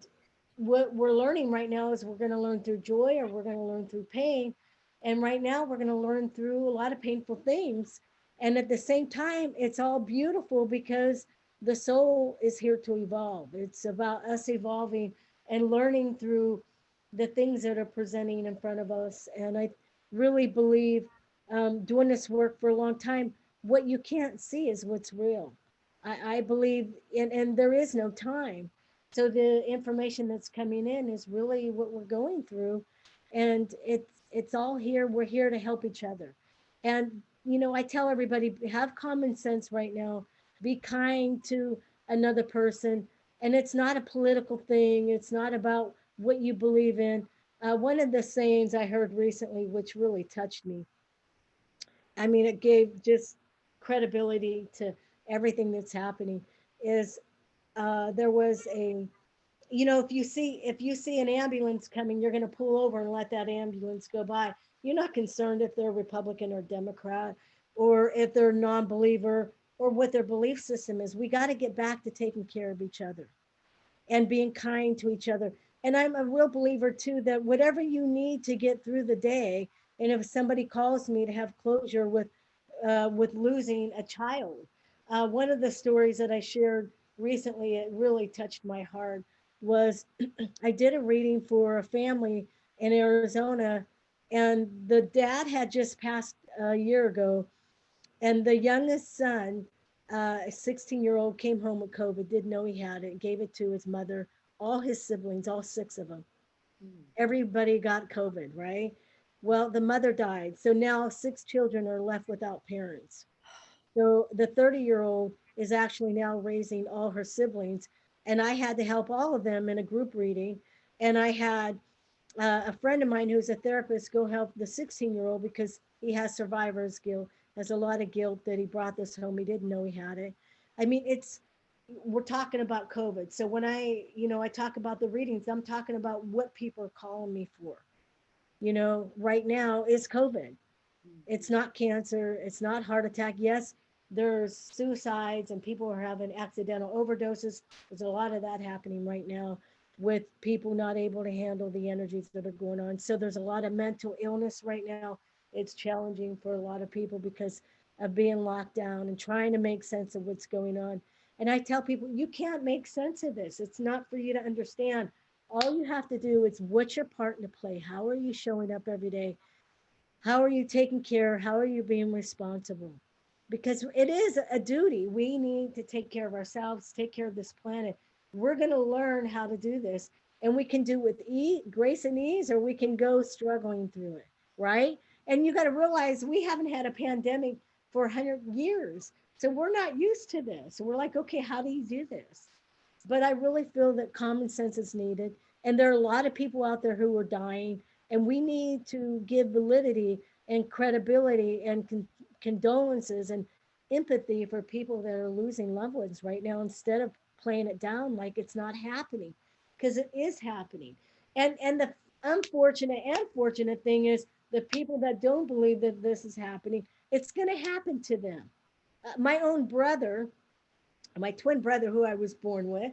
what we're learning right now is we're going to learn through joy or we're going to learn through pain. And right now we're going to learn through a lot of painful things. And at the same time, it's all beautiful because the soul is here to evolve. It's about us evolving and learning through the things that are presenting in front of us. And I really believe doing this work for a long time, what you can't see is what's real. I believe and there is no time. So the information that's coming in is really what we're going through. And it's all here. We're here to help each other. And, you know, I tell everybody, have common sense right now. Be kind to another person. And it's not a political thing. It's not about what you believe in. One of the sayings I heard recently, which really touched me, I mean, it gave just credibility to everything that's happening, is there was a, you know, if you see an ambulance coming, you're going to pull over and let that ambulance go by. You're not concerned if they're Republican or Democrat, or if they're non-believer, or what their belief system is. We got to get back to taking care of each other and being kind to each other. And I'm a real believer too that whatever you need to get through the day, and if somebody calls me to have closure with losing a child, one of the stories that I shared recently, it really touched my heart, was I did a reading for a family in Arizona, and the dad had just passed a year ago, and the youngest son, a 16-year-old, came home with COVID, didn't know he had it, gave it to his mother, all his siblings, all six of them. Everybody got COVID, right? Well, the mother died. So now six children are left without parents. So the 30-year-old is actually now raising all her siblings. And I had to help all of them in a group reading. And I had a friend of mine who's a therapist go help the 16-year-old because he has survivor's guilt, has a lot of guilt that he brought this home. He didn't know he had it. I mean, we're talking about COVID. So when I talk about the readings, I'm talking about what people are calling me for. Right now is COVID. It's not cancer. It's not heart attack. Yes, there's suicides and people are having accidental overdoses. There's a lot of that happening right now with people not able to handle the energies that are going on. So there's a lot of mental illness right now. It's challenging for a lot of people because of being locked down and trying to make sense of what's going on. And I tell people, you can't make sense of this. It's not for you to understand. All you have to do is what's your part in the play? How are you showing up every day? How are you taking care? How are you being responsible? Because it is a duty. We need to take care of ourselves, take care of this planet. We're going to learn how to do this. And we can do with grace and ease, or we can go struggling through it, right? And you got to realize we haven't had a pandemic for 100 years. So we're not used to this. We're like, okay, how do you do this? But I really feel that common sense is needed. And there are a lot of people out there who are dying, and we need to give validity and credibility and condolences and empathy for people that are losing loved ones right now, instead of playing it down like it's not happening, because it is happening. And the unfortunate and fortunate thing is, the people that don't believe that this is happening, it's going to happen to them. My own brother, my twin brother, who I was born with,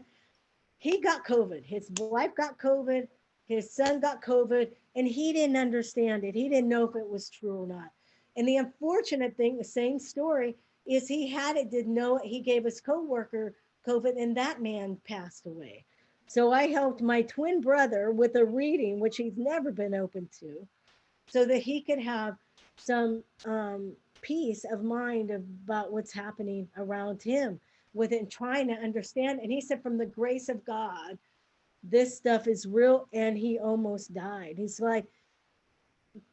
he got COVID. His wife got COVID. His son got COVID, and he didn't understand it. He didn't know if it was true or not. And the unfortunate thing, the same story, is he had it, didn't know it. He gave his coworker COVID, and that man passed away. So I helped my twin brother with a reading, which he's never been open to, so that he could have some peace of mind about what's happening around him with it, and trying to understand. And he said, from the grace of God, this stuff is real. And he almost died. He's like,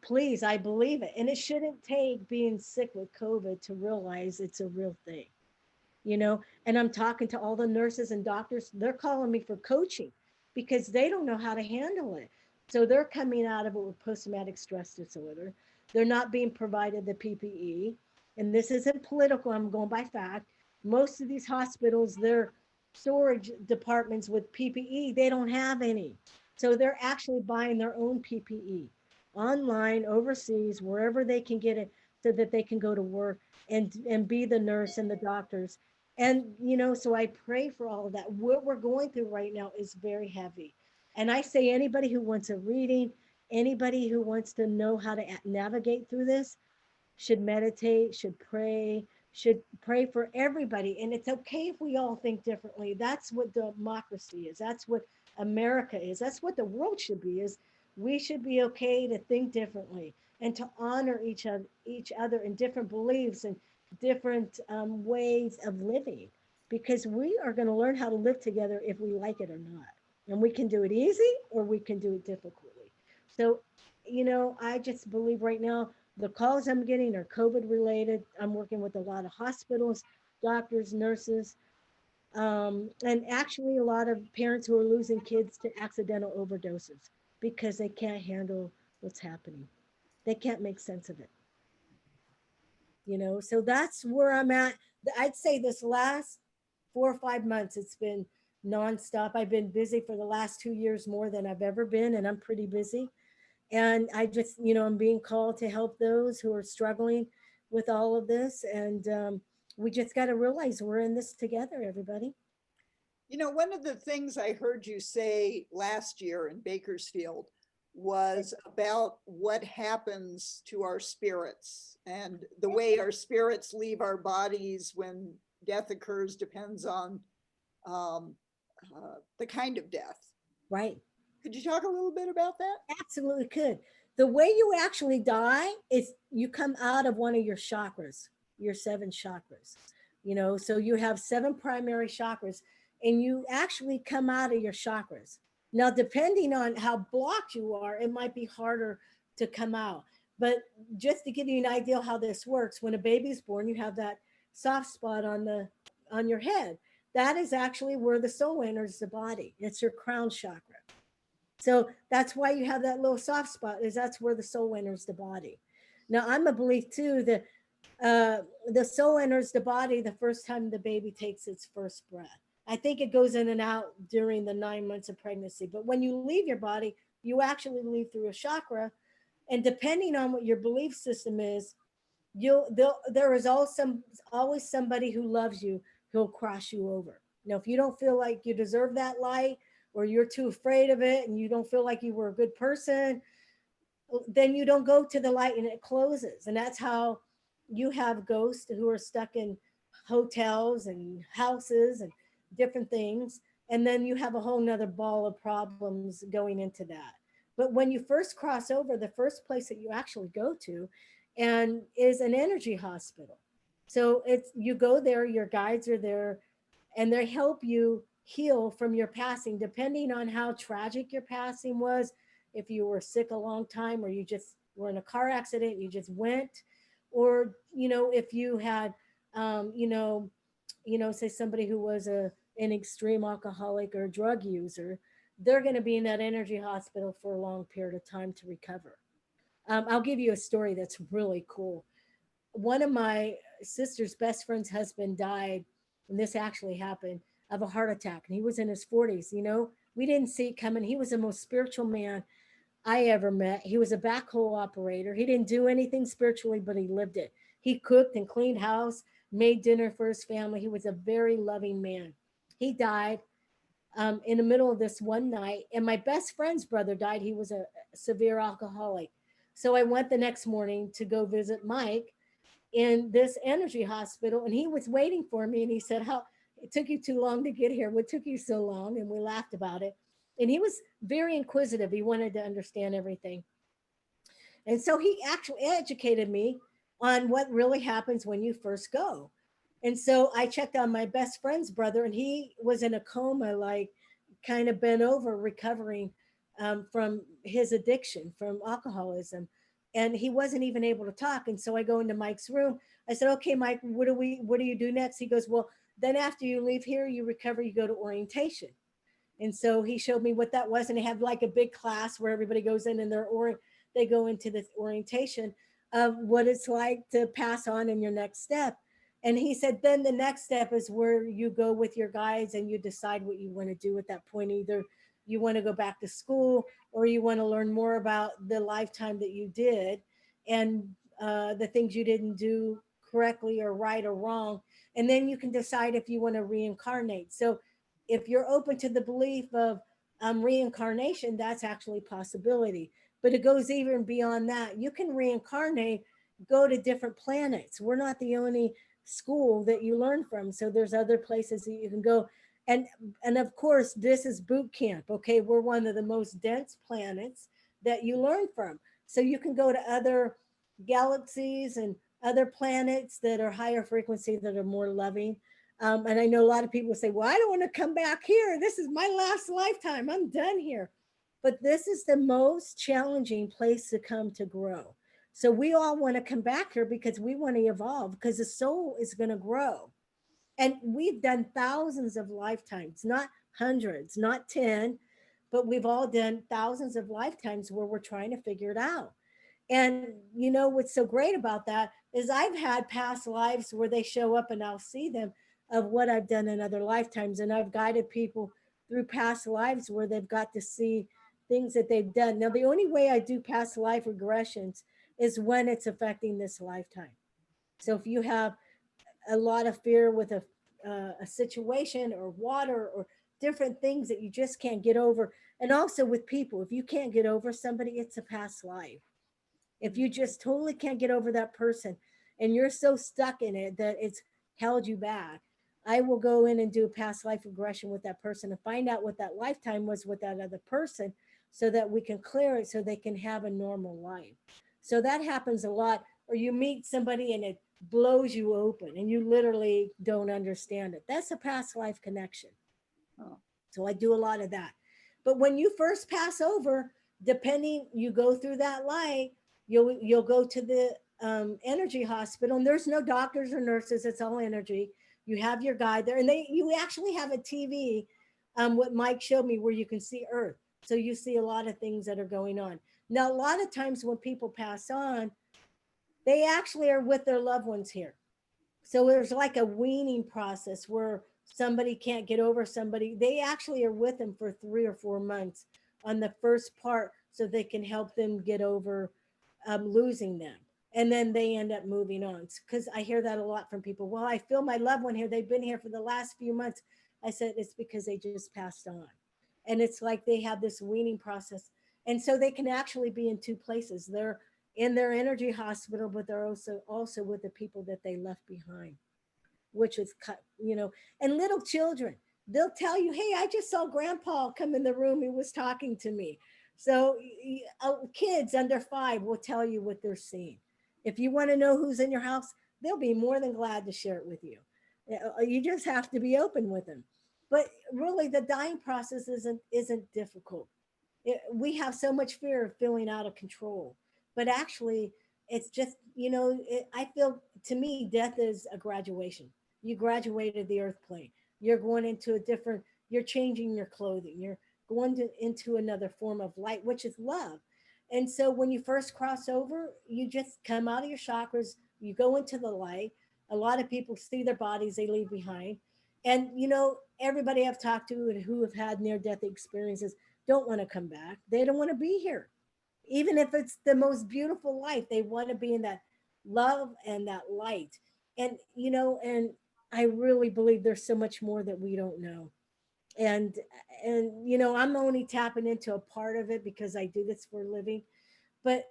please, I believe it. And it shouldn't take being sick with COVID to realize it's a real thing, And I'm talking to all the nurses and doctors. They're calling me for coaching because they don't know how to handle it. So they're coming out of it with post-traumatic stress disorder. They're not being provided the PPE. And this isn't political. I'm going by fact. Most of these hospitals, their storage departments with PPE, they don't have any. So they're actually buying their own PPE online, overseas, wherever they can get it, so that they can go to work and be the nurse and the doctors. And, so I pray for all of that. What we're going through right now is very heavy. And I say, anybody who wants a reading, anybody who wants to know how to navigate through this, should meditate, should pray for everybody. And it's okay if we all think differently. That's what democracy is. That's what America is. That's what the world should be, is we should be okay to think differently and to honor each other in different beliefs and different ways of living, because we are going to learn how to live together if we like it or not. And we can do it easy, or we can do it difficultly. So, I just believe right now, the calls I'm getting are COVID related. I'm working with a lot of hospitals, doctors, nurses, and actually a lot of parents who are losing kids to accidental overdoses because they can't handle what's happening. They can't make sense of it. So that's where I'm at. I'd say this last 4 or 5 months, it's been nonstop. I've been busy for the last 2 years more than I've ever been, and I'm pretty busy. And I just, I'm being called to help those who are struggling with all of this. And we just got to realize we're in this together, everybody. One of the things I heard you say last year in Bakersfield was about what happens to our spirits, and the way our spirits leave our bodies when death occurs depends on the kind of death. Right. Could you talk a little bit about that? Absolutely could. The way you actually die is you come out of one of your chakras, your 7 chakras. So you have 7 primary chakras, and you actually come out of your chakras. Now, depending on how blocked you are, it might be harder to come out. But just to give you an idea how this works, when a baby's born, you have that soft spot on your head. That is actually where the soul enters the body. It's your crown chakra. So that's why you have that little soft spot, is that's where the soul enters the body. Now, I'm a belief too that the soul enters the body the first time the baby takes its first breath. I think it goes in and out during the 9 months of pregnancy. But when you leave your body, you actually leave through a chakra. And depending on what your belief system is, there is always somebody who loves you who'll cross you over. If you don't feel like you deserve that light, or you're too afraid of it and you don't feel like you were a good person, then you don't go to the light and it closes. And that's how you have ghosts who are stuck in hotels and houses and different things. And then you have a whole nother ball of problems going into that. But when you first cross over, the first place that you actually go to and is an energy hospital. So you go there, your guides are there, and they help you heal from your passing, depending on how tragic your passing was. If you were sick a long time, or you just were in a car accident, you just went, or if you had say somebody who was an extreme alcoholic or drug user, they're going to be in that energy hospital for a long period of time to recover. I'll give you a story that's really cool. One of my sister's best friend's husband died, and this actually happened, of a heart attack. And he was in his 40s. We didn't see it coming. He was the most spiritual man I ever met. He was a backhoe operator. He didn't do anything spiritually, but he lived it. He cooked and cleaned house, made dinner for his family. He was a very loving man. He died in the middle of this one night. And my best friend's brother died. He was a severe alcoholic. So I went the next morning to go visit Mike in this energy hospital, and he was waiting for me. And he said, "How it took you too long to get here? What took you so long?" And we laughed about it. And he was very inquisitive. He wanted to understand everything. And so he actually educated me on what really happens when you first go. And so I checked on my best friend's brother, and he was in a coma, like kind of bent over, recovering from his addiction, from alcoholism. And he wasn't even able to talk. And so I go into Mike's room. I said, "Okay, Mike, what do you do next?" He goes, "Well, then after you leave here, you recover, you go to orientation." And so he showed me what that was. And they have like a big class where everybody goes in and they go into this orientation of what it's like to pass on in your next step. And he said, then the next step is where you go with your guides and you decide what you want to do at that point. Either you want to go back to school, or you want to learn more about the lifetime that you did and the things you didn't do correctly or right or wrong. And then you can decide if you want to reincarnate. So if you're open to the belief of reincarnation, that's actually a possibility. But it goes even beyond that. You can reincarnate, go to different planets. We're not the only school that you learn from. So there's other places that you can go. And of course, this is boot camp. Okay, we're one of the most dense planets that you learn from. So you can go to other galaxies and other planets that are higher frequency, that are more loving. And I know a lot of people say, "Well, I don't want to come back here. This is my last lifetime. I'm done here." But this is the most challenging place to come to grow. So we all want to come back here because we want to evolve, because the soul is going to grow. And we've done thousands of lifetimes, not hundreds, not 10, but we've all done thousands of lifetimes where we're trying to figure it out. And what's so great about that is I've had past lives where they show up and I'll see them of what I've done in other lifetimes. And I've guided people through past lives where they've got to see things that they've done. Now, the only way I do past life regressions is when it's affecting this lifetime. So if you have a lot of fear with a situation or water or different things that you just can't get over, and also with people, if you can't get over somebody, it's a past life. If you just totally can't get over that person and you're so stuck in it that it's held you back, I will go in and do a past life regression with that person and find out what that lifetime was with that other person so that we can clear it so they can have a normal life. So that happens a lot. Or you meet somebody and it blows you open and you literally don't understand it. That's a past life connection. Oh. So I do a lot of that. But when you first pass over, depending, you go through that light, you'll go to the energy hospital, and there's no doctors or nurses. It's all energy. You have your guide there, and you actually have a TV. What Mike showed me, where you can see Earth, so you see a lot of things that are going on. Now, a lot of times when people pass on, they actually are with their loved ones here. So there's like a weaning process where somebody can't get over somebody. They actually are with them for 3 or 4 months on the first part so they can help them get over losing them. And then they end up moving on. Because I hear that a lot from people. Well, I feel my loved one here. They've been here for the last few months. I said, it's because they just passed on. And it's like they have this weaning process. And so they can actually be in 2 places. They're in their energy hospital, but they're also with the people that they left behind, which is, and little children, they'll tell you, hey, I just saw grandpa come in the room. He was talking to me. So kids under 5 will tell you what they're seeing. If you want to know who's in your house, they'll be more than glad to share it with you. You just have to be open with them. But really, the dying process isn't difficult. We have so much fear of feeling out of control. But actually, it's just, I feel, to me, death is a graduation. You graduated the earth plane. You're going into you're changing your clothing. You're going into another form of light, which is love. And so when you first cross over, you just come out of your chakras, you go into the light. A lot of people see their bodies they leave behind. And, everybody I've talked to and who have had near-death experiences don't want to come back. They don't want to be here. Even if it's the most beautiful life, they want to be in that love and that light. And, and I really believe there's so much more that we don't know. And I'm only tapping into a part of it because I do this for a living. But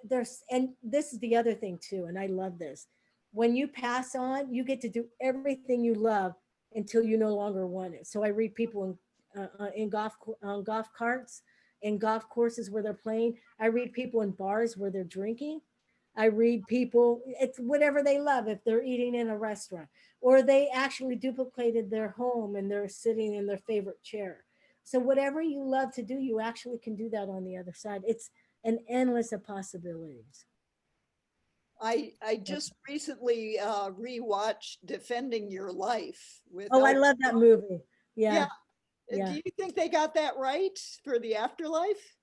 and this is the other thing too, and I love this. When you pass on, you get to do everything you love until you no longer want it. So I read people in golf carts, in golf courses where they're playing. I read people in bars where they're drinking. I read people, it's whatever they love, if they're eating in a restaurant, or they actually duplicated their home and they're sitting in their favorite chair. So whatever you love to do, you actually can do that on the other side. It's an endless of possibilities. I just recently rewatched Defending Your Life with. Oh, I love that movie. Yeah. Yeah. Do you think they got that right for the afterlife?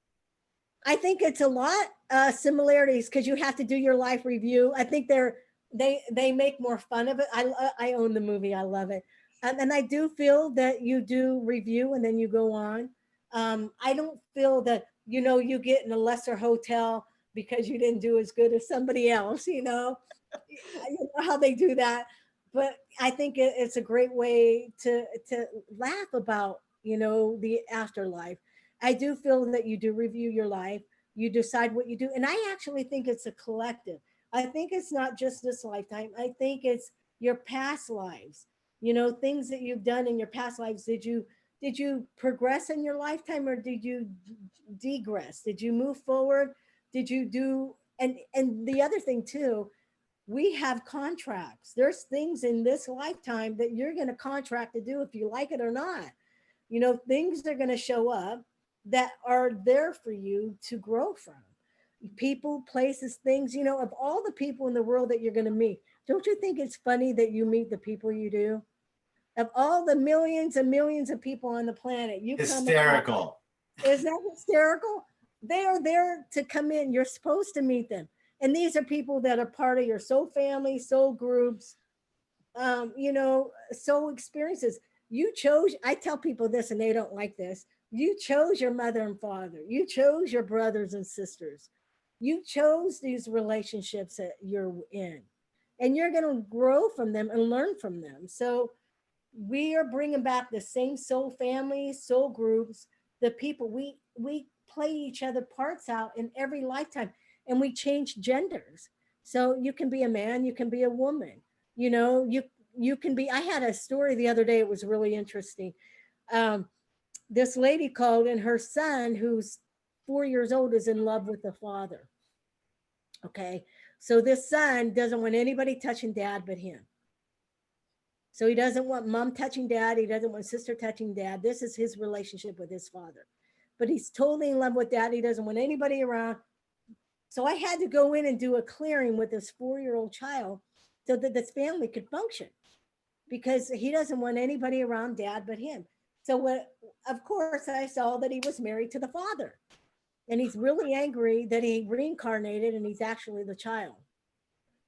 I think it's a lot similarities because you have to do your life review. I think they make more fun of it. I own the movie. I love it. And I do feel that you do review and then you go on. I don't feel that, you get in a lesser hotel because you didn't do as good as somebody else, you know how they do that. But I think it's a great way to laugh about, the afterlife. I do feel that you do review your life. You decide what you do. And I actually think it's a collective. I think it's not just this lifetime. I think it's your past lives, things that you've done in your past lives. Did you progress in your lifetime or did you degress? Did you move forward? Did you do, and the other thing too, we have contracts. There's things in this lifetime that you're going to contract to do if you like it or not. Things are going to show up that are there for you to grow from. People, places, things, of all the people in the world that you're going to meet. Don't you think it's funny that you meet the people you do? Of all the millions and millions of people on the planet, you hysterical. Is that hysterical? They are there to come in. You're supposed to meet them. And these are people that are part of your soul family, soul groups, soul experiences. You chose, I tell people this and they don't like this, You chose your mother and father. You chose your brothers and sisters. You chose these relationships that you're in, and you're going to grow from them and learn from them. So we are bringing back the same soul families, soul groups, the people we play each other parts out in every lifetime, and we change genders. So you can be a man, you can be a woman. You know, you can be. I had a story the other day. It was really interesting. Um, this lady called, and her son, who's 4 years old, is in love with the father. Okay, so this son doesn't want anybody touching dad but him. So he doesn't want mom touching dad. He doesn't want sister touching dad. This is his relationship with his father. But he's totally in love with dad. He doesn't want anybody around. So I had to go in and do a clearing with this 4-year-old child so that this family could function, because he doesn't want anybody around dad but him. So what, of course, I saw that he was married to the father. And he's really angry that he reincarnated and he's actually the child.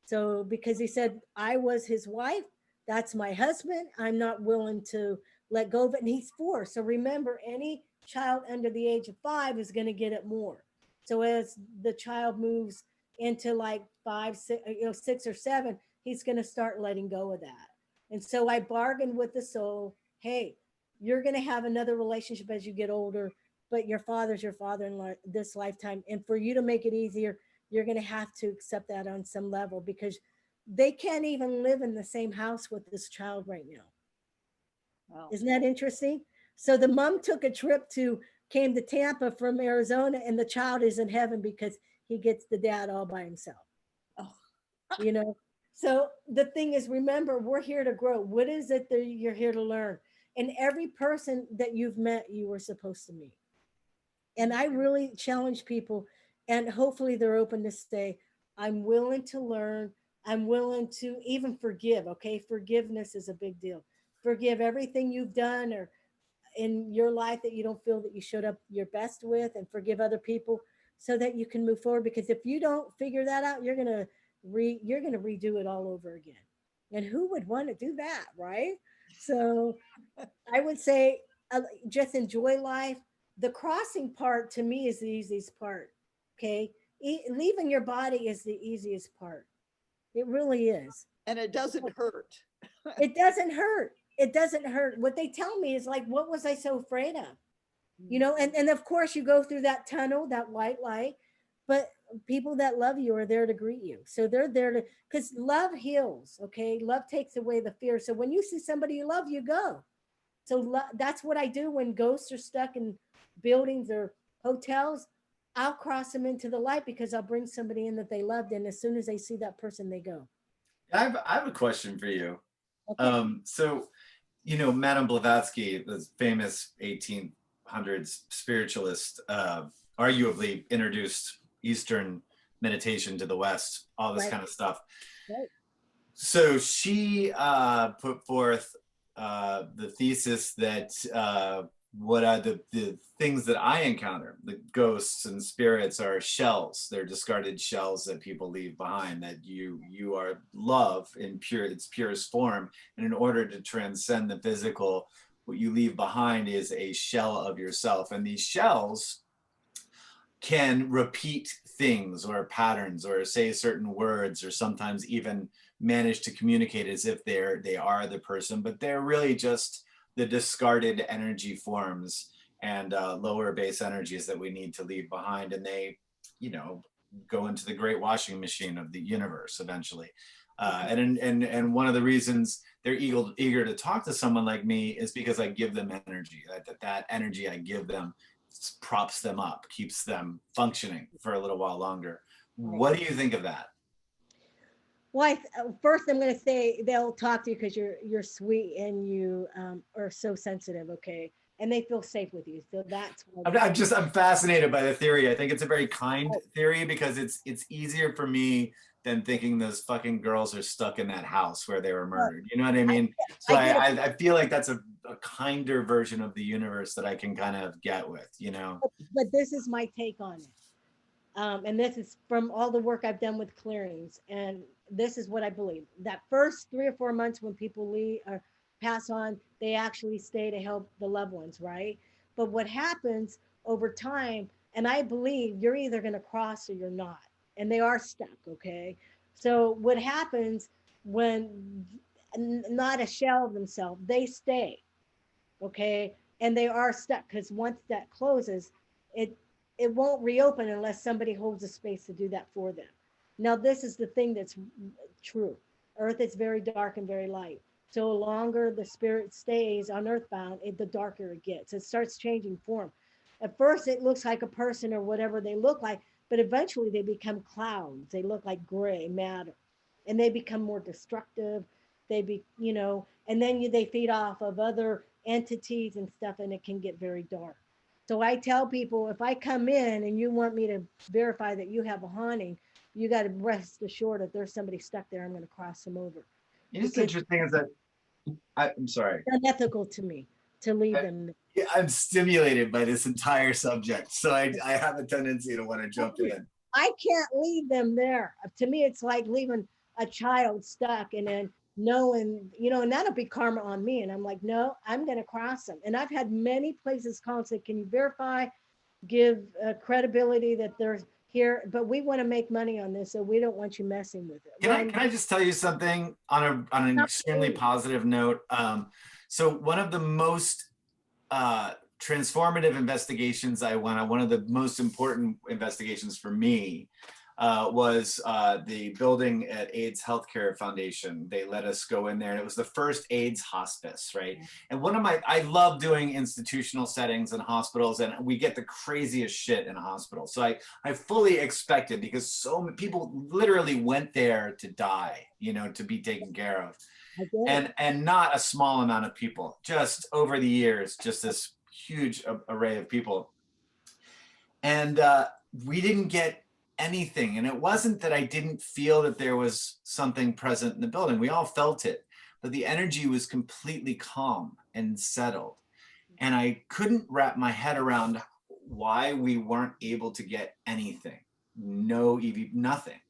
So because he said, I was his wife, that's my husband, I'm not willing to let go of it. And he's 4. So remember, any child under the age of 5 is going to get it more. So as the child moves into like 5, 6, 6 or 7, he's going to start letting go of that. And so I bargained with the soul, hey, you're going to have another relationship as you get older, but your father's your father in this lifetime. And for you to make it easier, you're going to have to accept that on some level, because they can't even live in the same house with this child right now. Wow. Isn't that interesting? So the mom took a trip came to Tampa from Arizona, and the child is in heaven because he gets the dad all by himself. Oh. You know, so the thing is, remember, we're here to grow. What is it that you're here to learn? And every person that you've met, you were supposed to meet. And I really challenge people, and hopefully they're open to say, I'm willing to learn. I'm willing to even forgive. Okay. Forgiveness is a big deal. Forgive everything you've done or in your life that you don't feel that you showed up your best with, and forgive other people so that you can move forward. Because if you don't figure that out, you're going to redo it all over again. And who would want to do that? Right. So I would say just enjoy life. The crossing part to me is the easiest part. Okay. Leaving your body is the easiest part. It really is. And it doesn't hurt. It doesn't hurt. It doesn't hurt. What they tell me is like, what was I so afraid of? You know, and of course you go through that tunnel, that white light, but people that love you are there to greet you. So they're there to, because love heals. Okay. Love takes away the fear. So when you see somebody you love, you go. So that's what I do when ghosts are stuck in buildings or hotels. I'll cross them into the light because I'll bring somebody in that they loved. And as soon as they see that person, they go. I have a question for you. Okay. So, you know, Madame Blavatsky, the famous 1800s spiritualist, arguably introduced Eastern meditation to the West, all this kind of stuff. Right. So she put forth the thesis that what are the things that I encounter, the ghosts and spirits, are shells. They're discarded shells that people leave behind, that you are love in its purest form. And in order to transcend the physical, what you leave behind is a shell of yourself. And these shells can repeat things or patterns or say certain words, or sometimes even manage to communicate as if they are the person, but they're really just the discarded energy forms and lower base energies that we need to leave behind. And they, you know, go into the great washing machine of the universe eventually. And one of the reasons they're eager to talk to someone like me is because I give them energy. That energy I give them props them up, keeps them functioning for a little while longer. What do you think of that? Well, first I'm going to say they'll talk to you because you're sweet and you are so sensitive, okay, and they feel safe with you. So that's what I'm fascinated by the theory. I think it's a very kind theory because it's easier for me than thinking those fucking girls are stuck in that house where they were murdered. You know what I mean? So I feel like that's a kinder version of the universe that I can kind of get with, you know. But this is my take on it. And this is from all the work I've done with clearings. And this is what I believe. That first 3 or 4 months when people leave or pass on, they actually stay to help the loved ones, right? But what happens over time, and I believe you're either going to cross or you're not, and they are stuck. Okay. So what happens when not a shell of themselves, they stay. Okay. And they are stuck because once that closes, it it won't reopen unless somebody holds a space to do that for them. Now, this is the thing that's true. Earth is very dark and very light. So the longer the spirit stays on earthbound, the darker it gets. It starts changing form. At first, it looks like a person or whatever they look like, but eventually they become clouds. They look like gray matter, and they become more destructive. They be, and then they feed off of other entities and stuff, and it can get very dark. So I tell people, if I come in and you want me to verify that you have a haunting, you got to rest assured that there's somebody stuck there. I'm going to cross them over. It's interesting is that I'm sorry. It's unethical to me to leave them. Yeah, I'm stimulated by this entire subject, so I have a tendency to want to jump in. I can't leave them there. To me, it's like leaving a child stuck and then knowing, and that'll be karma on me. And I'm like, no, I'm going to cross them. And I've had many places call and say, can you verify, give credibility that they're here? But we want to make money on this, so we don't want you messing with it. Can I just tell you something on an extremely positive note? So one of the most transformative investigations I went on, one of the most important investigations for me was the building at AIDS Healthcare Foundation. They let us go in there, and it was the first AIDS hospice, right? And I love doing institutional settings in hospitals, and we get the craziest shit in a hospital. So I fully expected, because so many people literally went there to die, to be taken care of. And not a small amount of people, just over the years, just this huge array of people. And we didn't get anything. And it wasn't that I didn't feel that there was something present in the building. We all felt it, but the energy was completely calm and settled. And I couldn't wrap my head around why we weren't able to get anything. No EV, nothing.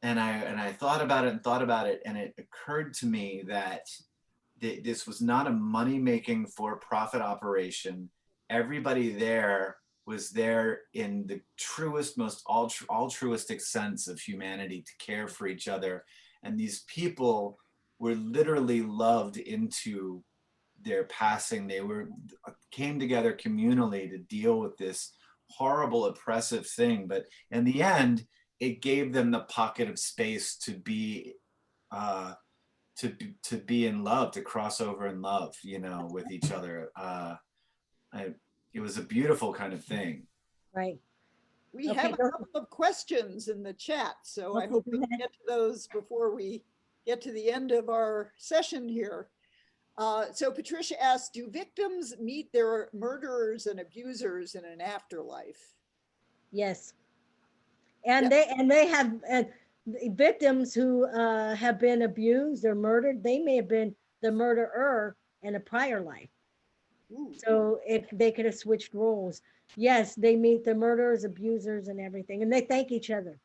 And I thought about it, and it occurred to me that this was not a money-making for-profit operation. Everybody there was there in the truest, most altruistic sense of humanity, to care for each other. And these people were literally loved into their passing. They came together communally to deal with this horrible, oppressive thing. But in the end, it gave them the pocket of space to be in love, to cross over in love, with each other. It was a beautiful kind of thing. Right. We have a couple of questions in the chat, so I hope we can get to those before we get to the end of our session here. So Patricia asked, do victims meet their murderers and abusers in an afterlife? Yes. And they have victims who have been abused or murdered. They may have been the murderer in a prior life. Ooh. So if they could have switched roles. Yes, they meet the murderers, abusers, and everything, and they thank each other.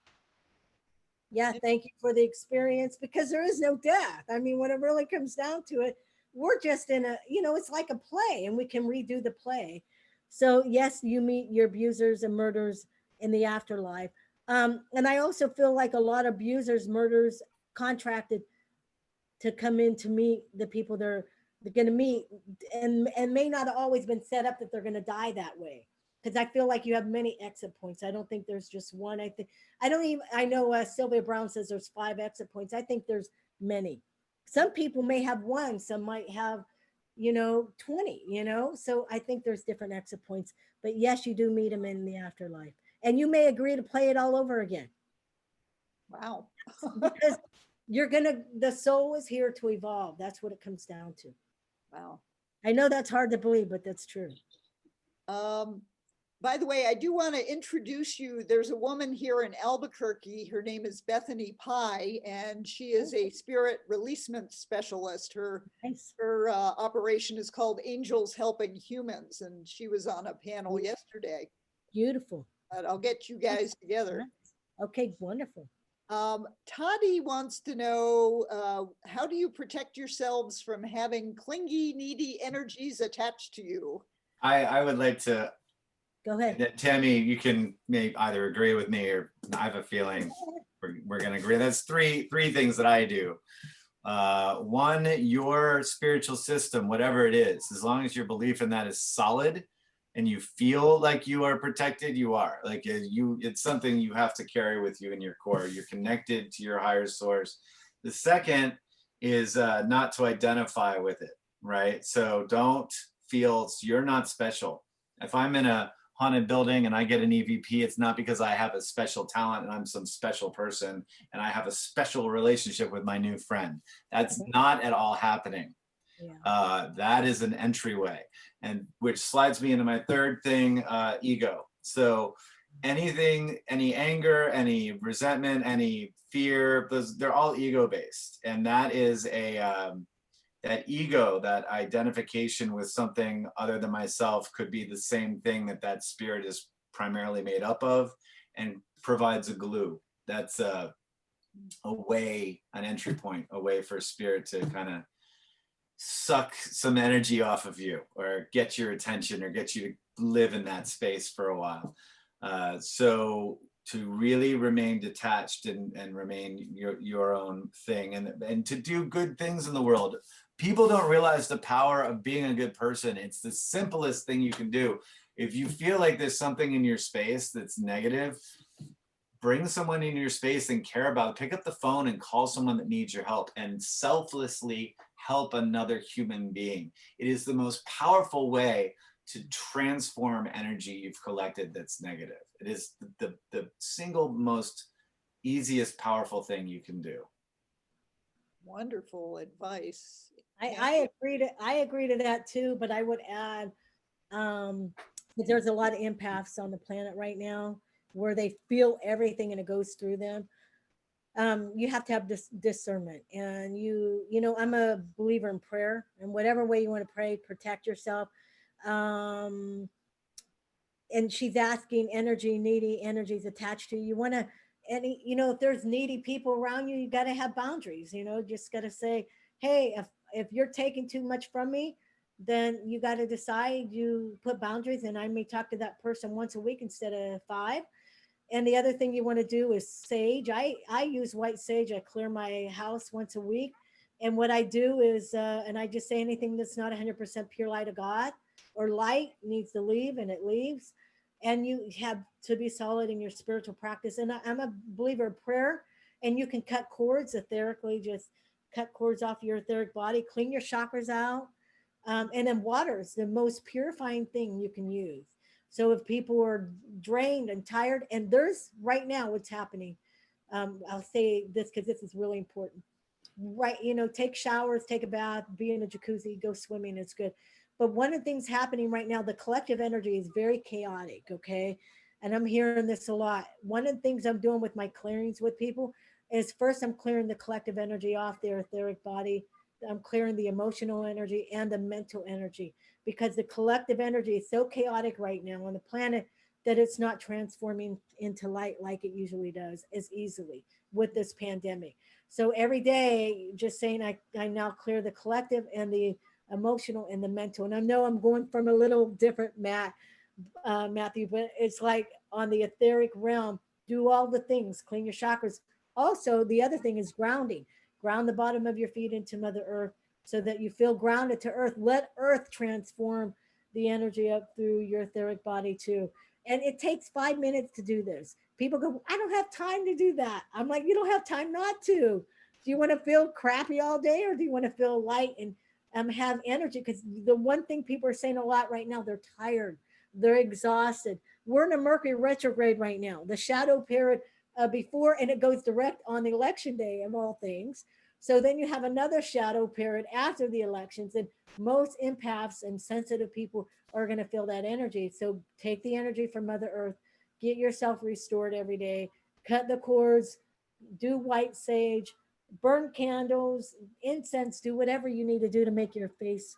Yeah, thank you for the experience, because there is no death. I mean, when it really comes down to it, we're just in a, it's like a play, and we can redo the play. So yes, you meet your abusers and murderers in the afterlife. And I also feel like a lot of abusers, murderers contracted to come in to meet the people they're going to meet, and may not have always been set up that they're going to die that way. Because I feel like you have many exit points. I don't think there's just one. I know Sylvia Brown says there's 5 exit points. I think there's many. Some people may have 1, some might have, 20, so I think there's different exit points. But yes, you do meet them in the afterlife. And you may agree to play it all over again. Wow. Because the soul is here to evolve. That's what it comes down to. Wow. I know that's hard to believe, but that's true. By the way, I do want to introduce you. There's a woman here in Albuquerque. Her name is Bethany Pye, and she is a spirit releasement specialist. Her operation is called Angels Helping Humans, and she was on a panel yesterday. Beautiful. But I'll get you guys together. Okay, wonderful. Toddy wants to know, how do you protect yourselves from having clingy, needy energies attached to you? I would like to, Go ahead. Tammy, you can maybe either agree with me or I have a feeling we're going to agree. That's three things that I do. One, your spiritual system, whatever it is, as long as your belief in that is solid and you feel like you are protected, you are. Like it's something you have to carry with you in your core. You're connected to your higher source. The second is not to identify with it, right? So don't feel you're not special. If I'm in a haunted building and I get an EVP, it's not because I have a special talent and I'm some special person and I have a special relationship with my new friend. That's not at all happening. Yeah. That is an entryway, and which slides me into my third thing, ego. So anything, any anger, any resentment, any fear, they're all ego based. And that is that ego, that identification with something other than myself could be the same thing that spirit is primarily made up of and provides a glue. That's an entry point, a way for spirit to kind of suck some energy off of you or get your attention or get you to live in that space for a while. So to really remain detached and remain your own thing and to do good things in the world. People don't realize the power of being a good person. It's the simplest thing you can do. If you feel like there's something in your space that's negative, bring someone in your space and care about it. Pick up the phone and call someone that needs your help and selflessly help another human being. It is the most powerful way to transform energy you've collected that's negative. It is the single most easiest powerful thing you can do. Wonderful advice. I agree to that too, but I would add that there's a lot of empaths on the planet right now where they feel everything and it goes through them. You have to have this discernment, and you know, I'm a believer in prayer, and whatever way you want to pray, protect yourself. And she's asking needy energies attached to you. You want to, you know, if there's needy people around you, you got to have boundaries, you know, just got to say, hey, if you're taking too much from me, then you got to decide, you put boundaries, and I may talk to that person once a week instead of 5. And the other thing you want to do is sage. I use white sage. I clear my house once a week. And what I do is, and I just say anything that's not 100% pure light of God or light needs to leave, and it leaves. And you have to be solid in your spiritual practice. And I'm a believer in prayer, and you can cut cords etherically, just cut cords off your etheric body, clean your chakras out. And then water is the most purifying thing you can use. So if people are drained and tired, and there's right now what's happening, I'll say this because this is really important. Right, you know, take showers, take a bath, be in a jacuzzi, go swimming, it's good. But one of the things happening right now, the collective energy is very chaotic, okay? And I'm hearing this a lot. One of the things I'm doing with my clearings with people is first I'm clearing the collective energy off their etheric body. I'm clearing the emotional energy and the mental energy, because the collective energy is so chaotic right now on the planet that it's not transforming into light like it usually does as easily with this pandemic. So every day, just saying, I now clear the collective and the emotional and the mental. And I know I'm going from a little different Matthew, but it's like on the etheric realm, do all the things, clean your chakras. Also, the other thing is grounding. Ground the bottom of your feet into Mother Earth so that you feel grounded to Earth. Let Earth transform the energy up through your etheric body too. And it takes 5 minutes to do this. People go, I don't have time to do that. I'm like, you don't have time not to. Do you want to feel crappy all day, or do you want to feel light and have energy? Because the one thing people are saying a lot right now, they're tired. They're exhausted. We're in a Mercury retrograde right now. The shadow period before, and it goes direct on the election day of all things. So then you have another shadow period after the elections, and most empaths and sensitive people are going to feel that energy. So take the energy from Mother Earth, get yourself restored every day, cut the cords, do white sage, burn candles, incense, do whatever you need to do to make your place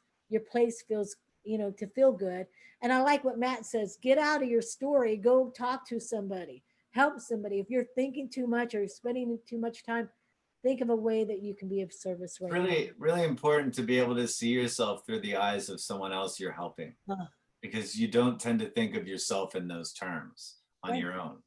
feels, you know, to feel good. And I like what Matt says, get out of your story, go talk to somebody, help somebody. If you're thinking too much or you're spending too much time, think of a way that you can be of service right now. Really important to be able to see yourself through the eyes of someone else you're helping. because you don't tend to think of yourself in those terms on Right. your own,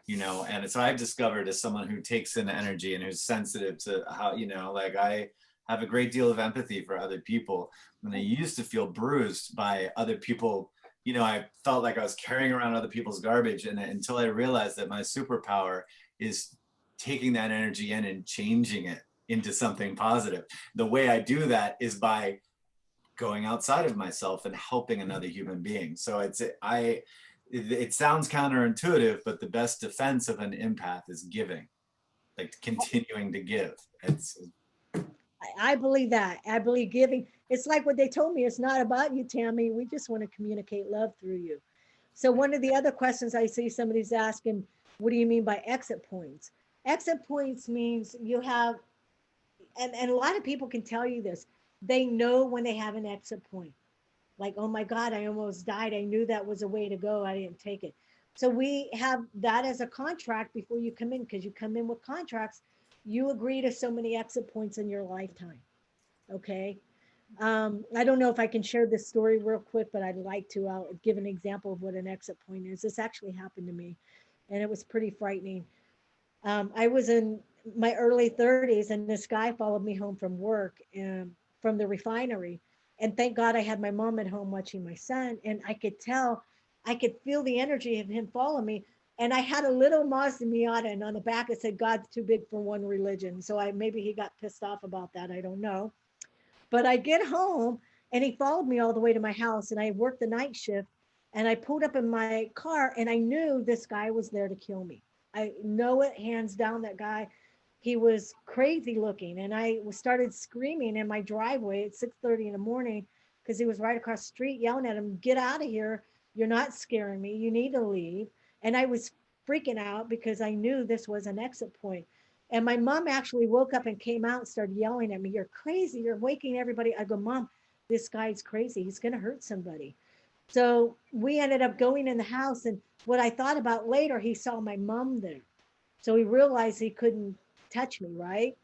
you know. And so I've discovered, as someone who takes in energy and who's sensitive to how, you know, like I have a great deal of empathy for other people. When I used to feel bruised by other people, you know, I felt like I was carrying around other people's garbage. And until I realized that my superpower is taking that energy in and changing it into something positive. The way I do that is by going outside of myself and helping another human being. So it sounds counterintuitive, but the best defense of an empath is giving, like continuing to give. I believe that. I believe giving. It's like what they told me. It's not about you, Tammy. We just want to communicate love through you. So one of the other questions I see somebody's asking, what do you mean by exit points? Exit points means you have, and a lot of people can tell you this, they know when they have an exit point. Like, oh my God, I almost died. I knew that was a way to go. I didn't take it. So we have that as a contract before you come in, because you come in with contracts. You agree to so many exit points in your lifetime. Okay. I don't know if I can share this story real quick, but I'd like to. I'll give an example of what an exit point is. This actually happened to me, and it was pretty frightening. I was in my early 30s, and this guy followed me home from work and from the refinery. And thank God I had my mom at home watching my son, and I could tell, I could feel the energy of him following me. And I had a little Mazda Miata, and on the back it said, "God's too big for one religion." So maybe he got pissed off about that. I don't know. But I get home, and he followed me all the way to my house, and I worked the night shift, and I pulled up in my car, and I knew this guy was there to kill me. I know it hands down. That guy, he was crazy looking, and I started screaming in my driveway at 6:30 in the morning, because he was right across the street, yelling at him, "Get out of here. You're not scaring me. You need to leave." And I was freaking out because I knew this was an exit point. And my mom actually woke up and came out and started yelling at me, "You're crazy. You're waking everybody." I go, "Mom, this guy's crazy. He's going to hurt somebody." So we ended up going in the house. And what I thought about later, he saw my mom there. So he realized he couldn't touch me, right?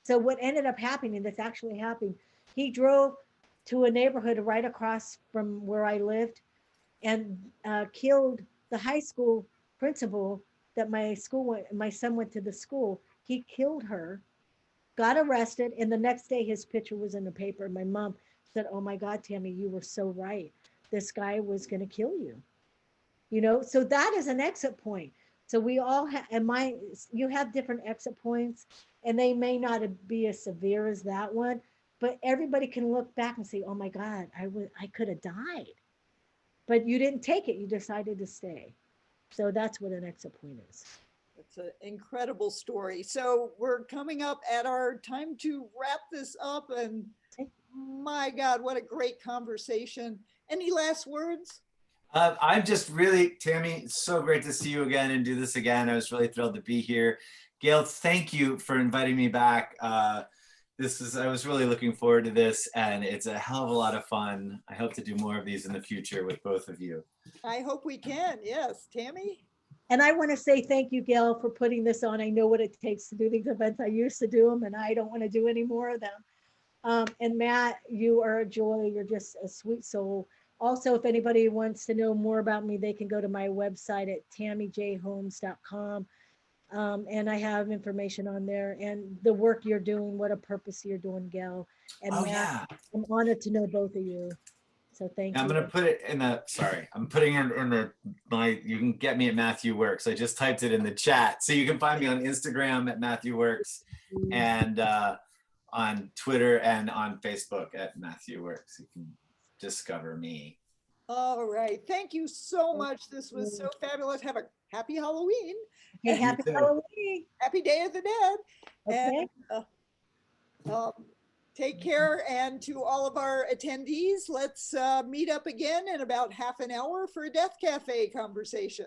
So what ended up happening, this actually happened, he drove to a neighborhood right across from where I lived, and killed the high school principal that my son went to the school. He killed her, got arrested, and the next day his picture was in the paper. My mom said, "Oh my God, Tammy, you were so right. This guy was going to kill you." You know, so that is an exit point. So we all have, you have different exit points, and they may not be as severe as that one, but everybody can look back and say, "Oh my God, I could have died." But you didn't take it. You decided to stay. So that's what an exit point is. It's an incredible story. So we're coming up at our time to wrap this up. And my God, what a great conversation. Any last words? I'm just really, Tammy, it's so great to see you again and do this again. I was really thrilled to be here. Gail, thank you for inviting me back. I was really looking forward to this, and it's a hell of a lot of fun. I hope to do more of these in the future with both of you. I hope we can. Yes. Tammy? And I want to say thank you, Gail, for putting this on. I know what it takes to do these events. I used to do them, and I don't want to do any more of them. And Matt, you are a joy. You're just a sweet soul. Also, if anybody wants to know more about me, they can go to my website at tammyjholmes.com. And I have information on there, and the work you're doing, what a purpose you're doing, Gail. And Matt, yeah. I'm honored to know both of you. So thank you. I'm going to put it in I'm putting it in you can get me at Matthew Works. I just typed it in the chat. So you can find me on Instagram at Matthew Works, and on Twitter and on Facebook at Matthew Works. You can discover me. All right. Thank you so much. This was so fabulous. Have a happy Halloween. Okay, happy Halloween. Happy Day of the Dead. Okay. And take care. And to all of our attendees, let's meet up again in about half an hour for a Death Cafe conversation.